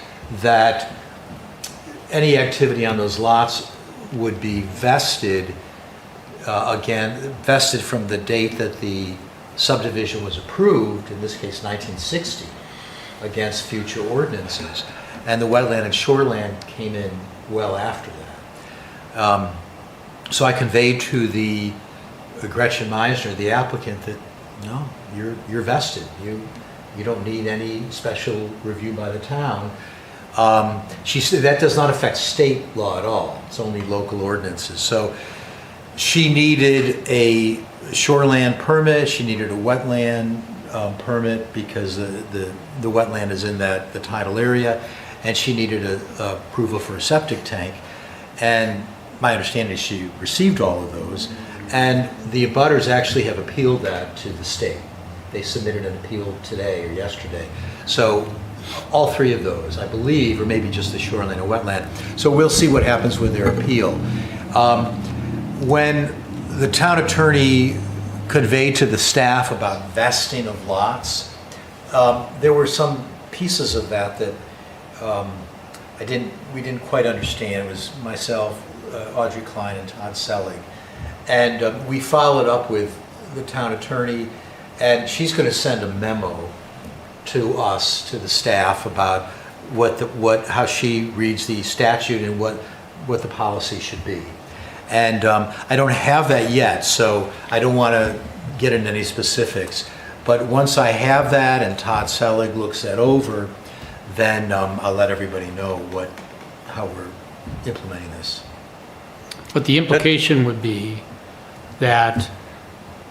that any activity on those lots would be vested, vested from the date that the subdivision was approved, in this case 1960, against future ordinances. And the wetland and shoreland came in well after that. So I conveyed to the Gretchen Meisner, the applicant, that no, you're vested. You don't need any special review by the town. She said that does not affect state law at all. It's only local ordinances. So she needed a shoreland permit. She needed a wetland permit because the wetland is in the tidal area, and she needed a approval for a septic tank. And my understanding is she received all of those. And the abutters actually have appealed that to the state. They submitted an appeal today or yesterday. So all three of those, I believe, or maybe just the shoreline and wetland. So we'll see what happens with their appeal. When the town attorney conveyed to the staff about vesting of lots, there were some pieces of that we didn't quite understand. It was myself, Audrey Klein, and Todd Selig. And we followed up with the town attorney, and she's going to send a memo to us, to the staff, about how she reads the statute and what the policy should be. And I don't have that yet, so I don't want to get into any specifics. But once I have that and Todd Selig looks that over, then I'll let everybody know how we're implementing this. But the implication would be that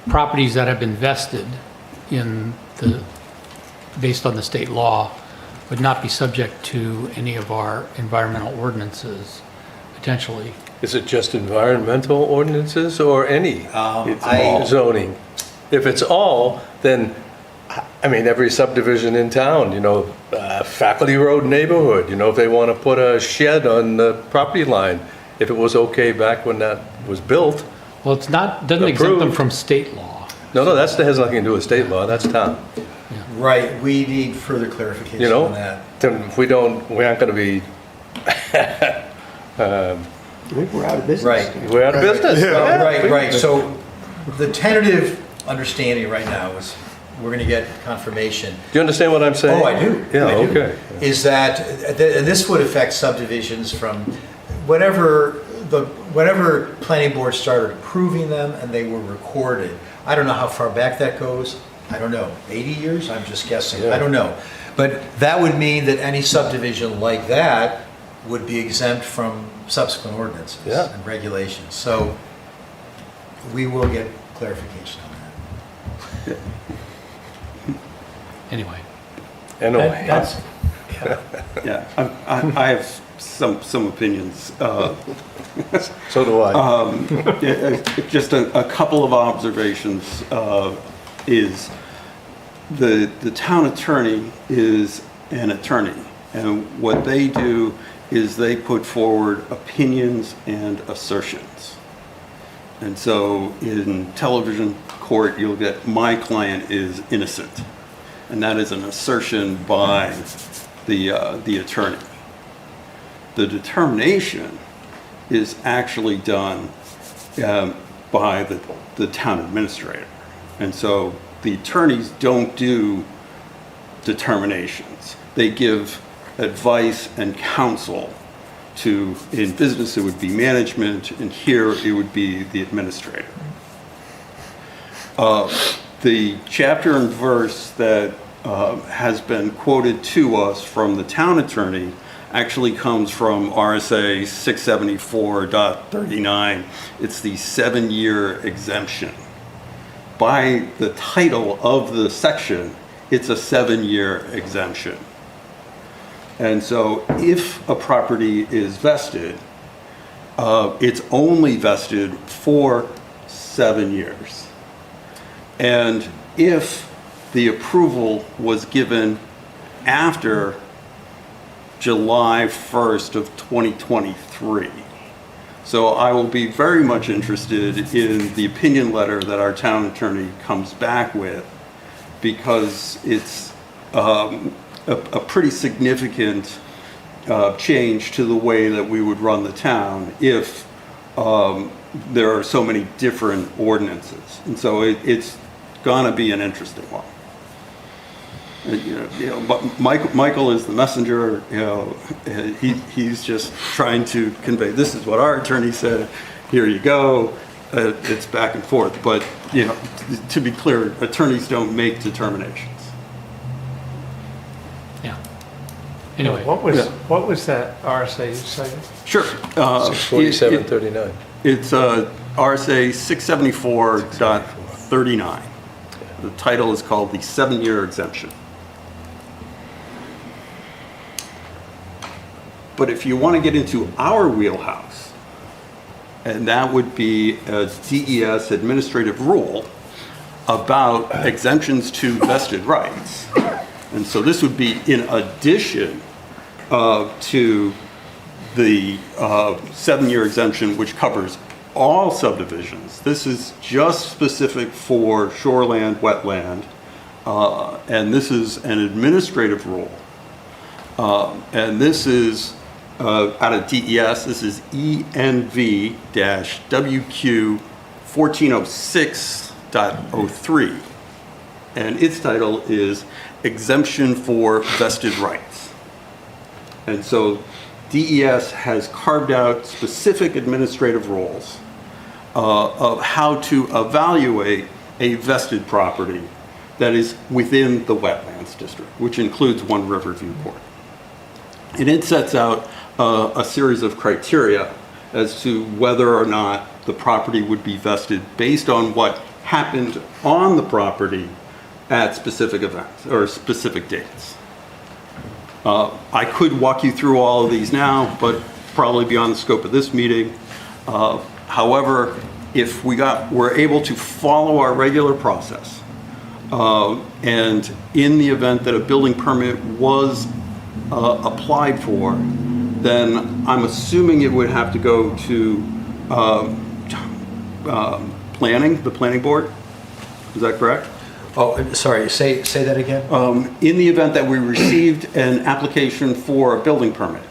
properties that have been vested based on the state law would not be subject to any of our environmental ordinances, potentially. Is it just environmental ordinances or any zoning? If it's all, then, I mean, every subdivision in town, Faculty Road neighborhood, if they want to put a shed on the property line, if it was okay back when that was built. Well, doesn't exempt them from state law. No, that has nothing to do with state law, that's town. Yeah. Right, we need further clarification on that. Then we aren't going to be, I think we're out of business. Right. we're out of business. Yeah, right. So the tentative understanding right now is we're going to get confirmation. Do you understand what I'm saying? Oh, I do. Yeah, I do. okay. Is that, and this would affect subdivisions from whatever planning board started approving them and they were recorded. I don't know how far back that goes. I don't know, 80 years? I'm just guessing. Yeah. I don't know. But that would mean that any subdivision like that would be exempt from subsequent ordinances and regulations. So we will get clarification on that. Anyway. Anyway. That's, Yeah, I have some opinions. So do I. Just a couple of observations is the town attorney is an attorney, and what they do is they put forward opinions and assertions. And so in television court, you'll get, my client is innocent, and that is an assertion by the attorney. The determination is actually done by the town administrator. And so the attorneys don't do determinations. They give advice and counsel to, in business it would be management, and here it would be the administrator. The chapter and verse that has been quoted to us from the town attorney actually comes from RSA 674.39. It's the 7-year exemption. By the title of the section, it's a 7-year exemption. And so if a property is vested, it's only vested for 7 years. And if the approval was given after July 1st of 2023. So I will be very much interested in the opinion letter that our town attorney comes back with, because it's a pretty significant change to the way that we would run the town if there are so many different ordinances. And so it's gonna be an interesting one. But Michael is the messenger. He's just trying to convey, this is what our attorney said, here you go. It's back and forth, but to be clear, attorneys don't make determinations. yeah. Anyway, What was that RSA you cited? Sure. 647.39. It's RSA 674.39. The title is called the 7-year exemption. But if you want to get into our wheelhouse, and that would be a DES administrative rule about exemptions to vested rights. And so this would be in addition to the 7-year exemption, which covers all subdivisions. This is just specific for shoreland, wetland, and this is an administrative rule. And this is out of DES, this is ENV-WQ 1406.03. And its title is Exemption for Vested Rights. And so DES has carved out specific administrative rules of how to evaluate a vested property that is within the wetlands district, which includes One Riverview Court. And it sets out a series of criteria as to whether or not the property would be vested based on what happened on the property at specific events or specific dates. I could walk you through all of these now, but probably beyond the scope of this meeting. However, if we're able to follow our regular process, and in the event that a building permit was applied for, then I'm assuming it would have to go to planning, the planning board. Is that correct? Oh, sorry, say that again? In the event that we received an application for a building permit,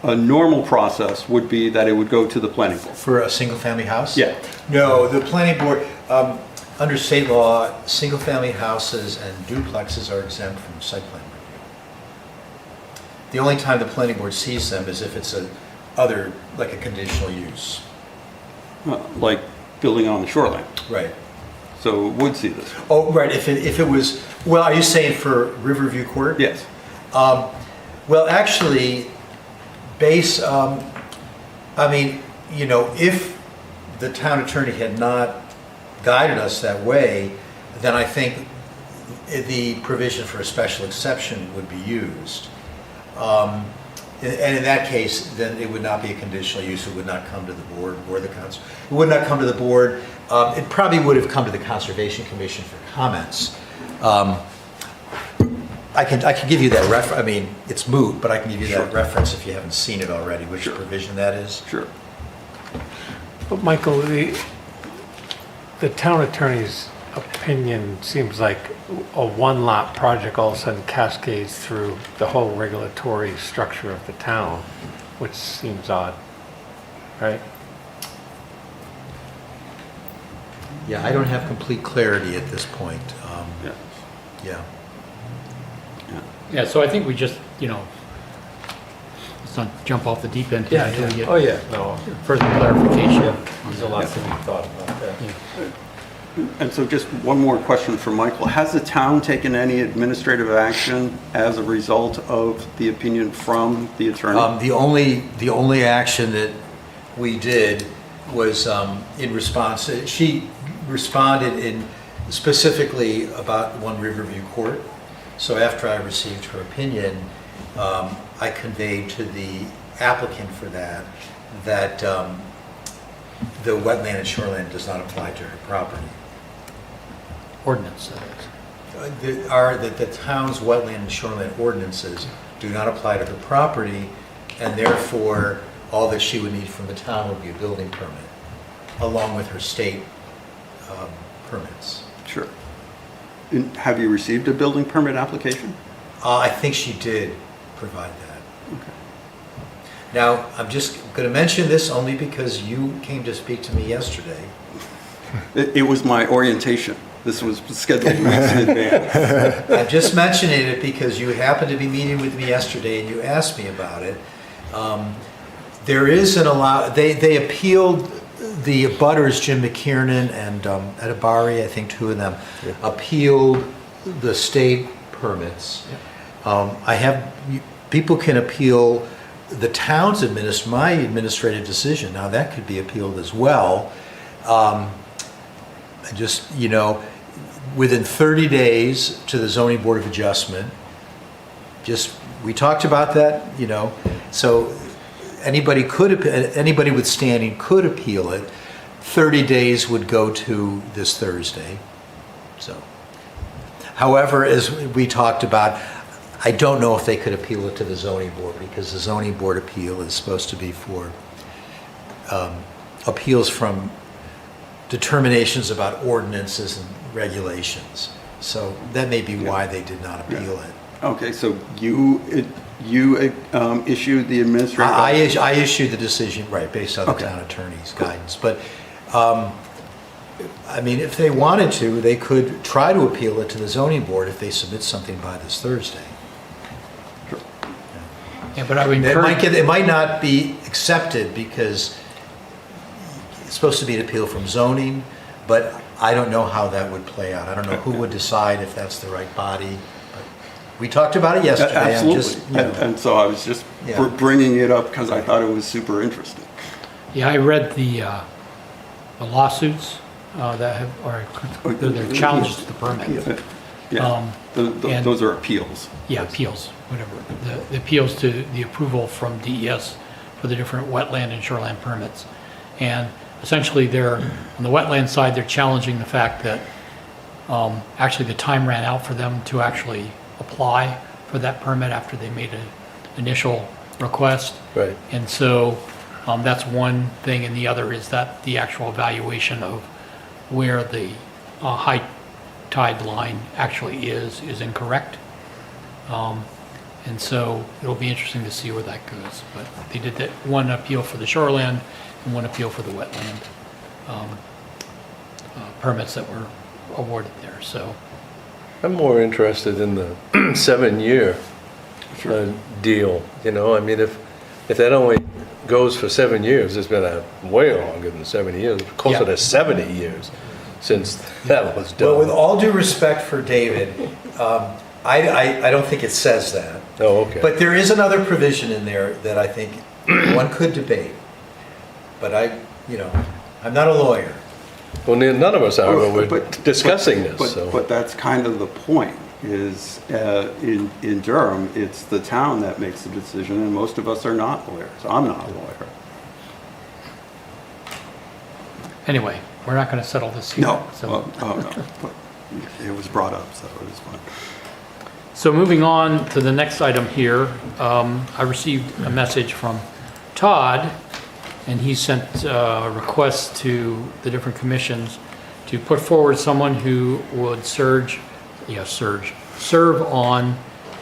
a normal process would be that it would go to the planning board. For a single-family house? Yeah. No, the planning board, under state law, single-family houses and duplexes are exempt from site plan review. The only time the planning board sees them is if it's like a conditional use. Like building on the shoreline. Right. So it would see this. Oh, right, if it was, well, are you saying for Riverview Court? Yes. Well, actually, if the town attorney had not guided us that way, then I think the provision for a special exception would be used. And in that case, then it would not be a conditional use, it would not come to the board or the council. It would not come to the board. It probably would have come to the Conservation Commission for comments. I can give you that I mean, it's moot, but I can give you that reference if you haven't seen it already, which provision that is. Sure. But Michael, the town attorney's opinion seems like a one-lot project all of a sudden cascades through the whole regulatory structure of the town, which seems odd, right? Yeah, I don't have complete clarity at this point. Yeah. Yeah, so I think we just, let's not jump off the deep end here until we get Oh, yeah, no, further clarification. there's a lot to be thought about there. And so just one more question for Michael. Has the town taken any administrative action as a result of the opinion from the attorney? The only action that we did was in response. She responded in specifically about One Riverview Court. So after I received her opinion, I conveyed to the applicant for that the wetland and shoreline does not apply to her property. Ordinance, that is. The town's wetland and shoreline ordinances do not apply to her property, and therefore all that she would need from the town would be a building permit, along with her state permits. Sure. And have you received a building permit application? I think she did provide that. Okay. Now, I'm just going to mention this only because you came to speak to me yesterday. It was my orientation. This was scheduled weeks in advance. I'm just mentioning it because you happened to be meeting with me yesterday and you asked me about it. There is they appealed the abutters, Jim McKiernan and Edibari, I think two of them, appealed the state permits. People can appeal the town's my administrative decision. Now that could be appealed as well. Just, within 30 days to the Zoning Board of Adjustment. We talked about that, so anybody with standing could appeal it. 30 days would go to this Thursday. So, however, as we talked about, I don't know if they could appeal it to the zoning board because the zoning board appeal is supposed to be for appeals from determinations about ordinances and regulations. So that may be why they did not appeal it. Okay, so you issued the administrative... I issued the decision, right, based on the town attorney's guidance. But, if they wanted to, they could try to appeal it to the zoning board if they submit something by this Thursday. Sure. Yeah, but I would encourage... It might not be accepted because it's supposed to be an appeal from zoning, but I don't know how that would play out. I don't know who would decide if that's the right body. But we talked about it yesterday. Absolutely. And so I was just bringing it up because I thought it was super interesting. Yeah, I read the lawsuits that they're challenges to the permit. Yeah, those are appeals. Yeah, appeals, whatever. The appeals to the approval from DES for the different wetland and shoreline permits. And essentially on the wetland side, they're challenging the fact that actually the time ran out for them to actually apply for that permit after they made an initial request. Right. And so that's one thing, and the other is that the actual evaluation of where the high tide line actually is incorrect. And so it'll be interesting to see where that goes. But they did that one appeal for the shoreland and one appeal for the wetland permits that were awarded there. So I'm more interested in the 7-year deal, if that only goes for 7 years, it's been way longer than 7 years, closer to 70 years since that was done. Well, with all due respect for David, I don't think it says that. Oh, okay. But there is another provision in there that I think one could debate. But I'm not a lawyer. Well, none of us are, but we're But- discussing but- this, so. But that's kind of the point, is in Durham, it's the town that makes the decision, and most of us are not lawyers. I'm not a lawyer. Anyway, we're not going to settle this here. No, So, no, but it was brought up, so it was fine. so moving on to the next item here, I received a message from Todd, and he sent requests to the different commissions to put forward someone who would serve on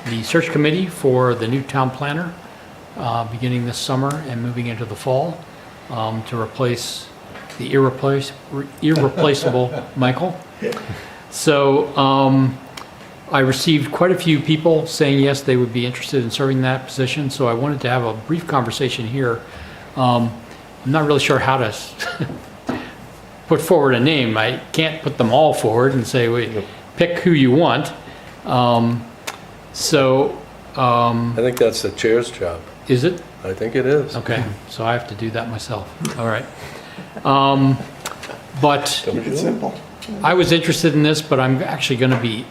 the search committee for the new town planner, beginning this summer and moving into the fall, to replace the irreplaceable Michael. So I received quite a few people saying yes, they would be interested in serving that position. So I wanted to have a brief conversation here. I'm not really sure how to put forward a name. I can't put them all forward and say, wait, pick who you want. I think that's the chair's job. Is it? I think it is. Okay, so I have to do that myself. All right. But It's simple. I was interested in this, but I'm actually going to be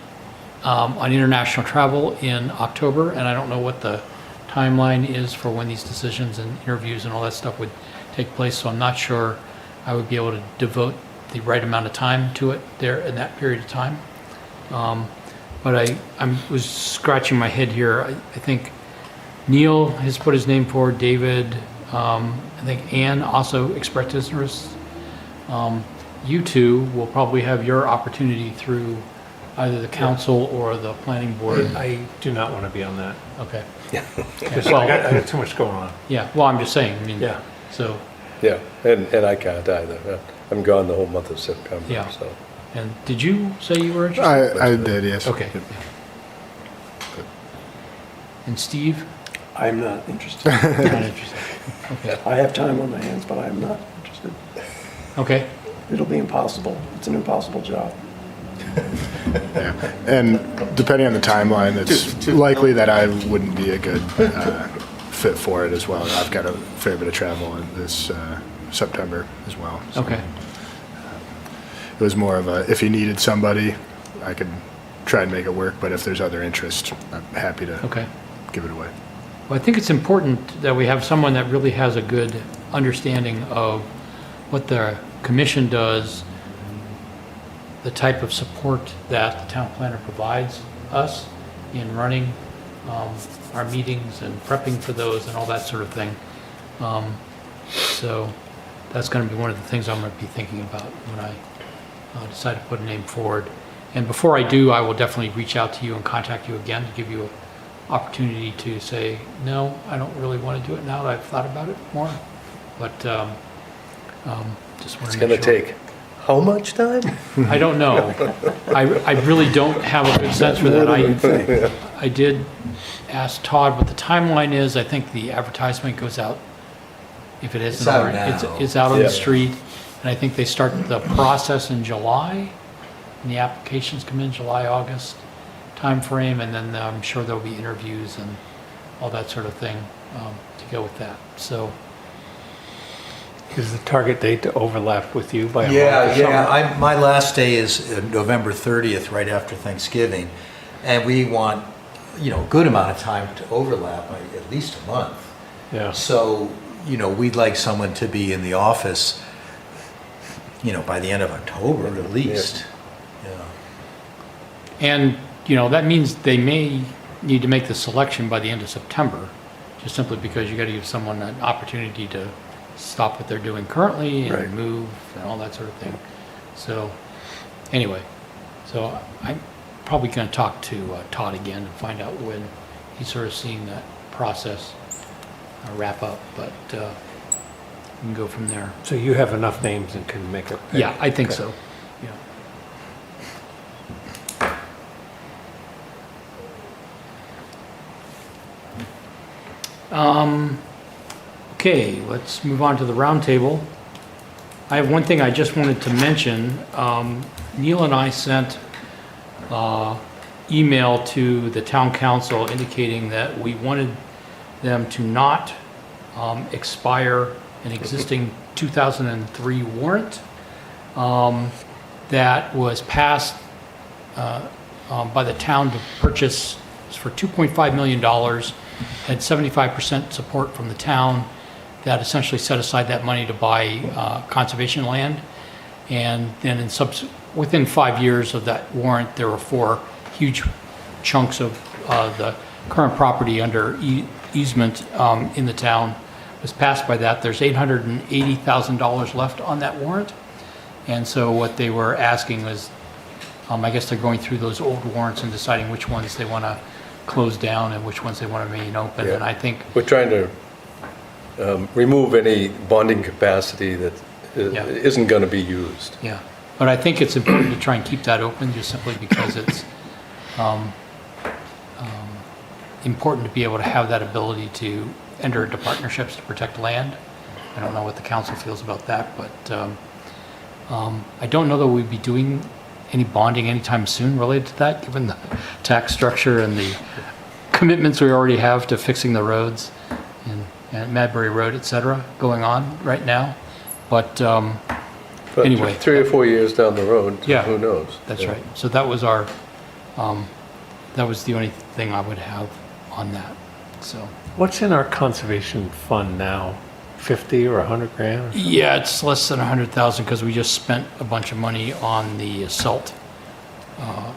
on international travel in October, and I don't know what the timeline is for when these decisions and interviews and all that stuff would take place, so I'm not sure I would be able to devote the right amount of time to it there in that period of time. But I was scratching my head here. I think Neil has put his name forward, David, I think Ann also expressed interest. You two will probably have your opportunity through either the council or the planning board. I do not want to be on that. Okay. Because Well- I got too much going on. Yeah, well, I'm just saying, I mean, Yeah. so, Yeah, and I can't either. I'm gone the whole month of September, Yeah. so. and did you say you were interested? I did, yes. Okay. And Steve? I'm not interested. Not interested. Okay. I have time on my hands, but I'm not interested. Okay, It'll be impossible. It's an impossible job. Yeah. And depending on the timeline, it's likely that I wouldn't be a good fit for it as well. I've got a fair bit of travel in this September as well. So okay, it was more of a, if you needed somebody, I could try and make it work, but if there's other interest, I'm happy to okay. give it away. Well, I think it's important that we have someone that really has a good understanding of what the commission does, the type of support that the town planner provides us in running our meetings and prepping for those and all that sort of thing. So that's going to be one of the things I'm going to be thinking about when I decide to put a name forward. And before I do, I will definitely reach out to you and contact you again to give you an opportunity to say, no, I don't really want to do it now that I've thought about it more. But just want It's to gonna make sure. take how much time? I don't know. I really don't have a good sense for that. I did ask Todd what the timeline is. I think the advertisement goes out, if it isn't It's out already, now. it's out on Yeah. the street. And I think they start the process in July, and the applications come in July, August timeframe, and then I'm sure there'll be interviews and all that sort of thing to go with that. So, Is the target date to overlap with you by a month or Yeah, something? yeah, my last day is November 30th, right after Thanksgiving, and we want, a good amount of time to overlap, like at least a month. Yeah. So, we'd like someone to be in the office, by the end of October at least. Yeah. and, that means they may need to make the selection by the end of September, just simply because you got to give someone an opportunity to stop what they're doing currently and Right. move and all that sort of thing. So, anyway, so I'm probably going to talk to Todd again and find out when he's sort of seeing that process wrap up, but we can go from there. So you have enough names and can make it? Yeah, I think Okay. so, yeah. Okay, let's move on to the roundtable. I have one thing I just wanted to mention. Neil and I sent email to the town council indicating that we wanted them to not expire an existing 2003 warrant that was passed by the town to purchase for $2.5 million, had 75% support from the town that essentially set aside that money to buy conservation land. And then within 5 years of that warrant, there were 4 huge chunks of the current property under easement in the town was passed by that. There's $880,000 left on that warrant. And so what they were asking was, I guess they're going through those old warrants and deciding which ones they want to close down and which ones they want to remain open. Yeah. And I think, We're trying to remove any bonding capacity that Yeah. isn't going to be used. yeah, but I think it's important to try and keep that open just simply because it's important to be able to have that ability to enter into partnerships to protect land. I don't know what the council feels about that, but I don't know that we'd be doing any bonding anytime soon related to that, given the tax structure and the commitments we already have to fixing the roads and Madbury Road, et cetera, going on right now. But But anyway. 3 or 4 years down the road, Yeah. who knows? That's Yeah. right. So that was our, that was the only thing I would have on that, so. What's in our conservation fund now? 50 or 100 grand? or something? Yeah, it's less than 100,000 because we just spent a bunch of money on the SALT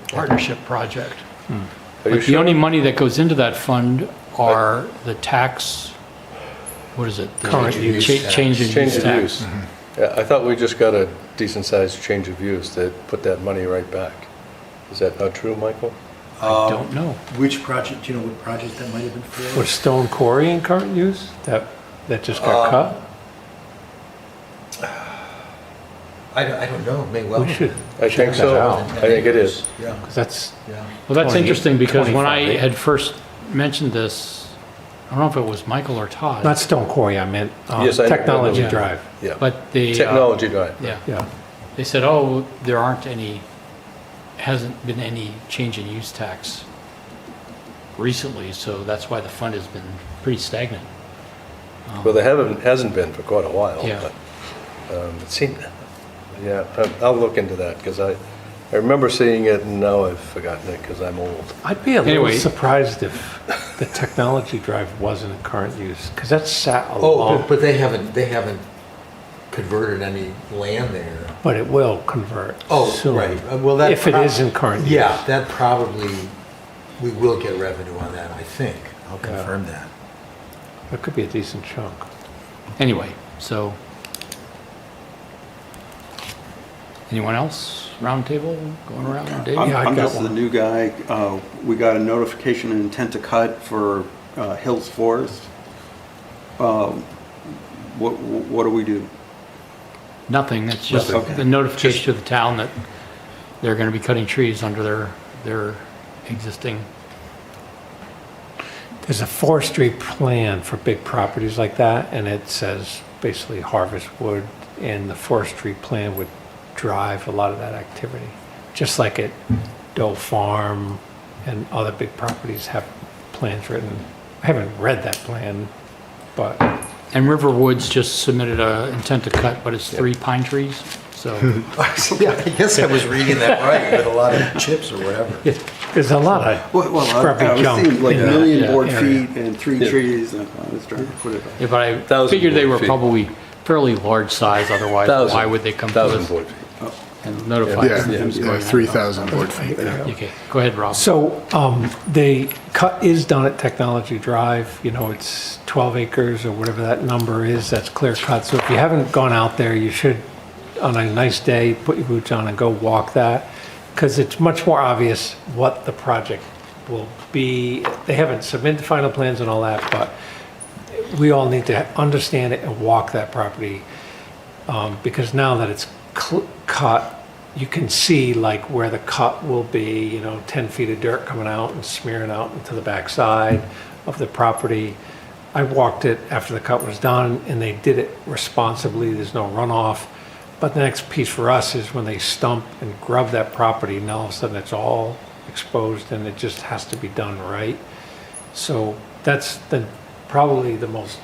partnership project. Are you But the sure? only money that goes into that fund are the tax, what is it? The Current use tax. Change in Change use of tax. use. Yeah, I thought we just got a decent-sized change of use that put that money right back. Is that not true, Michael? I don't know. Which project, do you know what project that might have been for? Was Stone Quarry in current use? That just got cut? I don't know, may well. We should I check think so. that out. I think it is. Yeah, Because that's, yeah. Well, that's 20, interesting because when I 25. had first mentioned this, I don't know if it was Michael or Todd. not Stone Quarry, I meant Yes, I know. Technology Yeah. Drive. Yeah. But the. Technology drive. Yeah. Yeah. They said, oh, there aren't any, hasn't been any change in use tax recently, so that's why the fund has been pretty stagnant. Well, there hasn't been for quite a while. Yeah. But it seemed, yeah, I'll look into that because I remember seeing it and now I've forgotten it because I'm old. I'd be a little Anyway. surprised if the Technology Drive wasn't in current use, because that's sat a Oh, long, but they haven't converted any land there. but it will convert Oh, soon. right. Well, that. If it is in current use. Yeah, that probably, we will get revenue on that, I think. I'll Yeah. confirm that. It could be a decent chunk. Anyway, so. Anyone else? Round table, going around, Dave? Yeah, I I'm got just the one. new guy. We got a notification and intent to cut for Hills Forest. What do we do? Nothing, it's just Nothing. the notification to the town that they're gonna be cutting trees under their existing. There's a forestry plan for big properties like that, and it says basically harvest wood, and the forestry plan would drive a lot of that activity. Just like at Doe Farm and other big properties have plans written. I haven't read that plan, but And Riverwoods just submitted a intent to cut, but it's 3 pine trees, so. Yeah, I guess I was reading that right, with a lot of chips or whatever. there's a lot of Well, scrubby I was junk seeing like in that million board area. feet and 3 trees, and I was trying to put it. Yeah, but I 1,000 figured they board were feet. probably fairly large size, otherwise why would they come to 1,000 us board feet. and notify us? Yeah, who's going on? 3,000 board feet. Okay, go ahead, Rob. So the cut is done at Technology Drive. You know, it's 12 acres or whatever that number is. That's clear cut. So if you haven't gone out there, you should, on a nice day, put your boots on and go walk that, because it's much more obvious what the project will be. They haven't submitted the final plans and all that, but we all need to understand it and walk that property, because now that it's cut, you can see like where the cut will be, you know, 10 feet of dirt coming out and smearing out into the backside of the property. I walked it after the cut was done, and they did it responsibly. There's no runoff. But the next piece for us is when they stump and grub that property, and all of a sudden it's all exposed, and it just has to be done right. So that's probably the most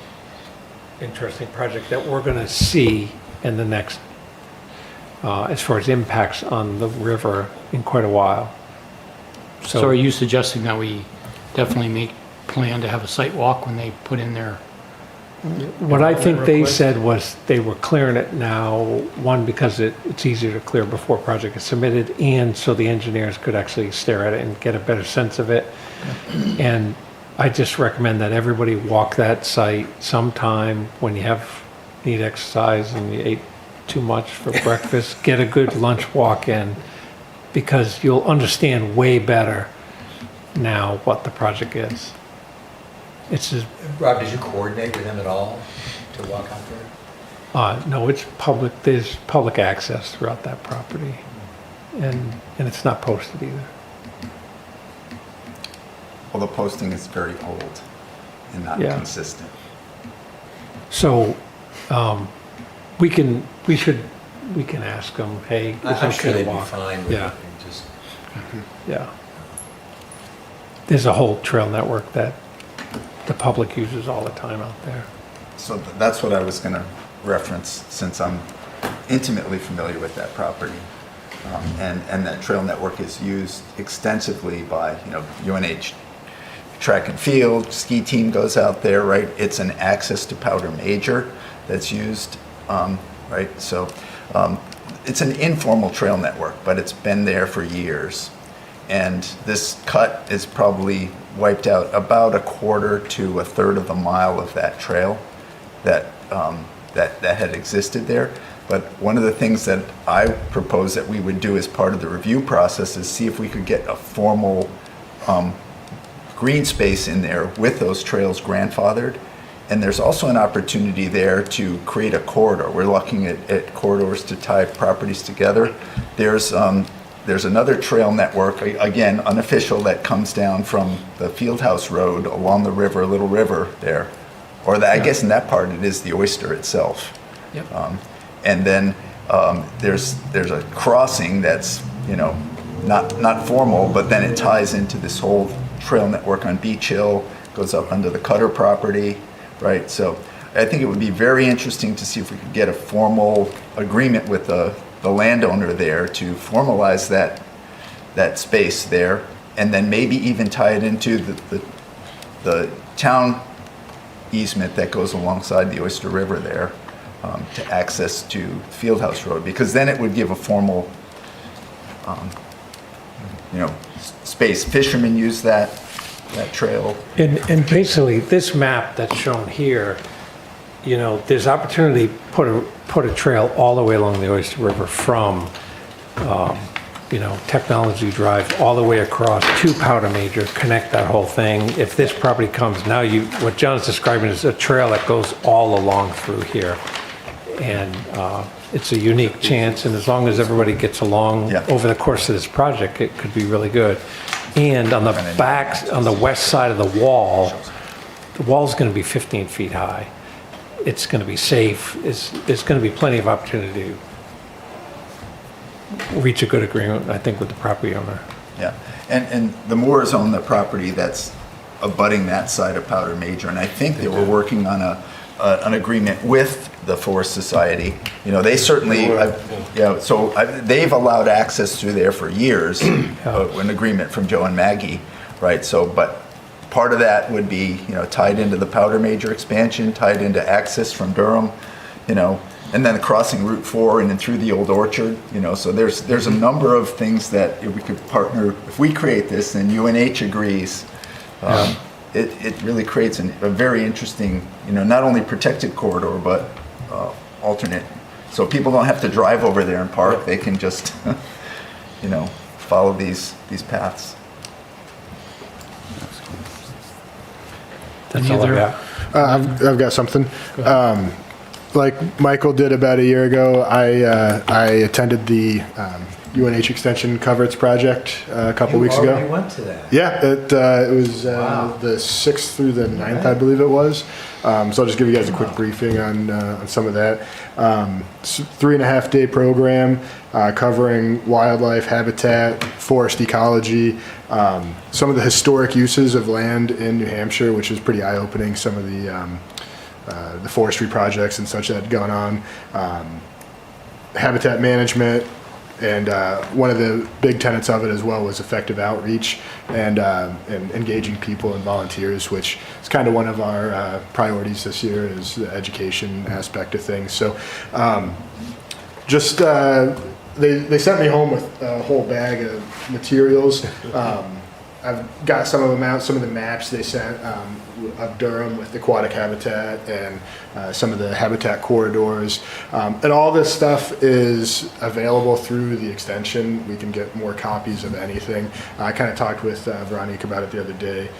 interesting project that we're going to see in the next as far as impacts on the river in quite a while. So are you suggesting that we definitely plan to have a site walk when they put in their? What I think they request? said was they were clearing it now, one, because it's easier to clear before project is submitted, and so the engineers could actually stare at it and get a better sense of it. And I just recommend that everybody walk that site sometime when you need exercise and you ate too much for breakfast. Get a good lunch walk in, because you'll understand way better now what the project is. It's just, Rob, did you coordinate with them at all to walk out there? no, it's public, there's public access throughout that property. And it's not posted either. Well, the posting is very old and not Yeah. consistent. So, we can ask them, hey, it's I'm sure okay they'd to be walk. fine with Yeah. it. and Just Yeah. There's a whole trail network that the public uses all the time out there. So that's what I was going to reference, since I'm intimately familiar with that property. And that trail network is used extensively by, UNH track and field, ski team goes out there, right? It's an access to Powder Major that's used, right? So it's an informal trail network, but it's been there for years. And this cut is probably wiped out about a quarter to a third of the mile of that trail that had existed there. But one of the things that I propose that we would do as part of the review process is see if we could get a formal green space in there with those trails grandfathered. And there's also an opportunity there to create a corridor. We're looking at corridors to tie properties together. There's another trail network, again, unofficial, that comes down from the Fieldhouse Road along the river, Little River there. Or I guess in that part it is the Oyster itself. Yep. And then there's a crossing that's, not formal, but then it ties into this whole trail network on Beach Hill, goes up under the Cutter property, right? So I think it would be very interesting to see if we could get a formal agreement with the landowner there to formalize that space there, and then maybe even tie it into the town easement that goes alongside the Oyster River there to access to Fieldhouse Road, because then it would give a formal, space. Fishermen use that trail. And basically, this map that's shown here, there's opportunity to put a trail all the way along the Oyster River from, Technology Drive all the way across to Powder Major, connect that whole thing. If this property comes, now what John's describing is a trail that goes all along through here. And it's a unique chance, and as long as everybody gets along over the course of this project, it could be really good. And on the on the west side of the wall's going to be 15 feet high. It's going to be safe. There's going to be plenty of opportunity to reach a good agreement, I think, with the property owner. Yeah, and the Moores own the property that's abutting that side of Powder Major, and I think they were working on an agreement with the Forest Society. They certainly, they've allowed access through there for years, an agreement from Joe and Maggie, right? So, but part of that would be, tied into the Powder Major expansion, tied into access from Durham, and then crossing Route 4 and then through the old orchard, so there's a number of things that if we could partner, if we create this and UNH agrees, it really creates a very interesting, not only protected corridor, but alternate. So people don't have to drive over there and park, they can just, follow these paths. That's all I got. I've got something. Like Michael did about a year ago, I attended the UNH Extension Coverts Project a couple weeks ago. You went to that? Yeah, it was the 6th through the 9th, I believe it was. So I'll just give you guys a quick briefing on some of that. 3.5 day program covering wildlife habitat, forest ecology, some of the historic uses of land in New Hampshire, which is pretty eye-opening, some of the forestry projects and such that had gone on. habitat management, and one of the big tenets of it as well was effective outreach and engaging people and volunteers, which is kind of one of our priorities this year, is the education aspect of things. So they sent me home with a whole bag of materials. I've got some of them out, some of the maps they sent of Durham with aquatic habitat and some of the habitat corridors. And all this stuff is available through the extension. We can get more copies of anything. I kind of talked with Veronique about it the other day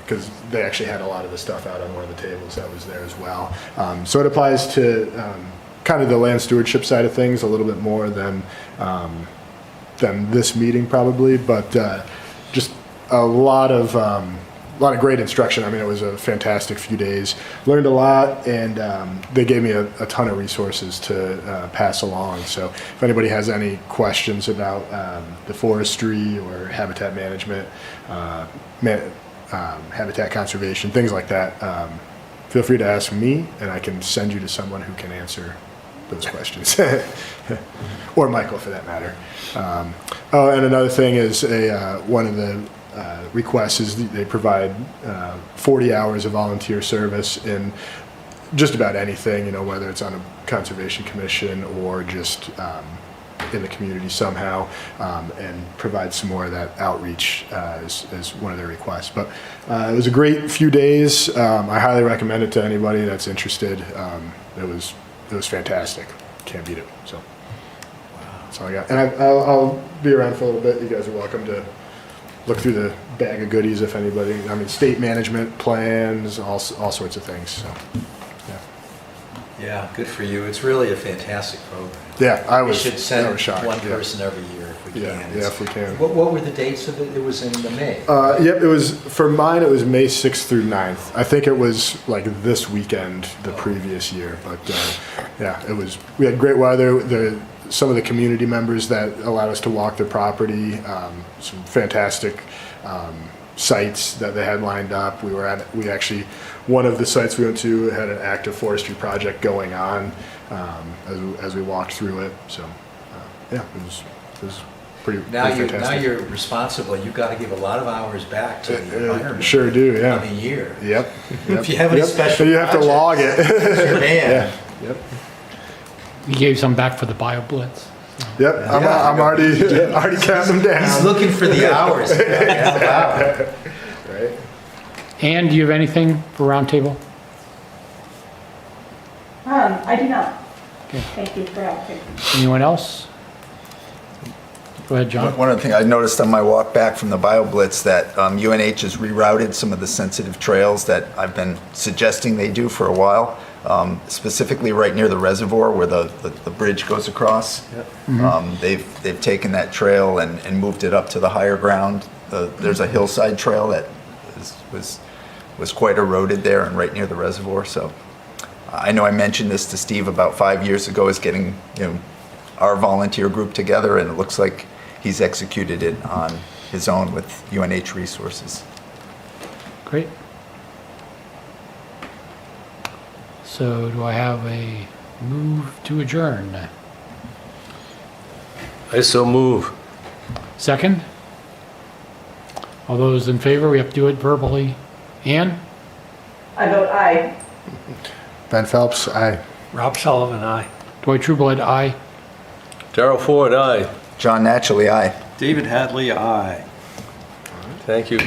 because they actually had a lot of the stuff out on one of the tables that was there as well. So it applies to kind of the land stewardship side of things a little bit more than this meeting probably, but just a lot of great instruction. I mean, it was a fantastic few days. Learned a lot, and they gave me a ton of resources to pass along. So if anybody has any questions about the forestry or habitat management, habitat conservation, things like that, feel free to ask me, and I can send you to someone who can answer those questions. Or Michael, for that matter. Oh, and another thing is one of the requests is they provide 40 hours of volunteer service in just about anything, whether it's on a conservation commission or just in the community somehow, and provide some more of that outreach as one of their requests. But it was a great few days. I highly recommend it to anybody that's interested. It was fantastic. Can't beat it. So that's all I got. And I'll be around for a little bit. You guys are welcome to look through the bag of goodies if anybody. I mean, state management plans, all sorts of things. So Yeah, good for you. It's really a fantastic program. Yeah, We should send shocked. one person every year if we can. Yeah, if we can. What were the dates of it? It was in the May. Yep, it was, for mine, it was May 6th through 9th. I think it was like this weekend the previous year, but yeah, we had great weather. Some of the community members that allowed us to walk their property, some fantastic sites that they had lined up. One of the sites we went to had an active forestry project going on as we walked through it. So yeah, it was pretty fantastic. Now you're responsible. You've got to give a lot of hours back to the environment. Sure do, yeah. On the year. Yep. If you have any special so you have to log it. it's your man. Yeah. Yep. We gave some back for the Bio Blitz. Yep, I'm already counting them down. He's looking for the hours. Right. And do you have anything for roundtable? I do not. Okay. Thank you for asking. Anyone else? Go ahead, John. One of the things I noticed on my walk back from the BioBlitz that UNH has rerouted some of the sensitive trails that I've been suggesting they do for a while, specifically right near the reservoir where the bridge goes across. Yep. They've taken that trail and moved it up to the higher ground. There's a hillside trail that was quite eroded there and right near the reservoir. So I know I mentioned this to Steve about 5 years ago, is getting our volunteer group together, and it looks like he's executed it on his own with UNH resources. Great. So do I have a move to adjourn? I so move. Second? All those in favor, we have to do it verbally. Ann? I vote aye. Ben Phelps, aye. Rob Sullivan, aye. Dwight Trueblood, aye. Darrell Ford, aye. John Naturally, aye. David Hadley, aye. Thank you.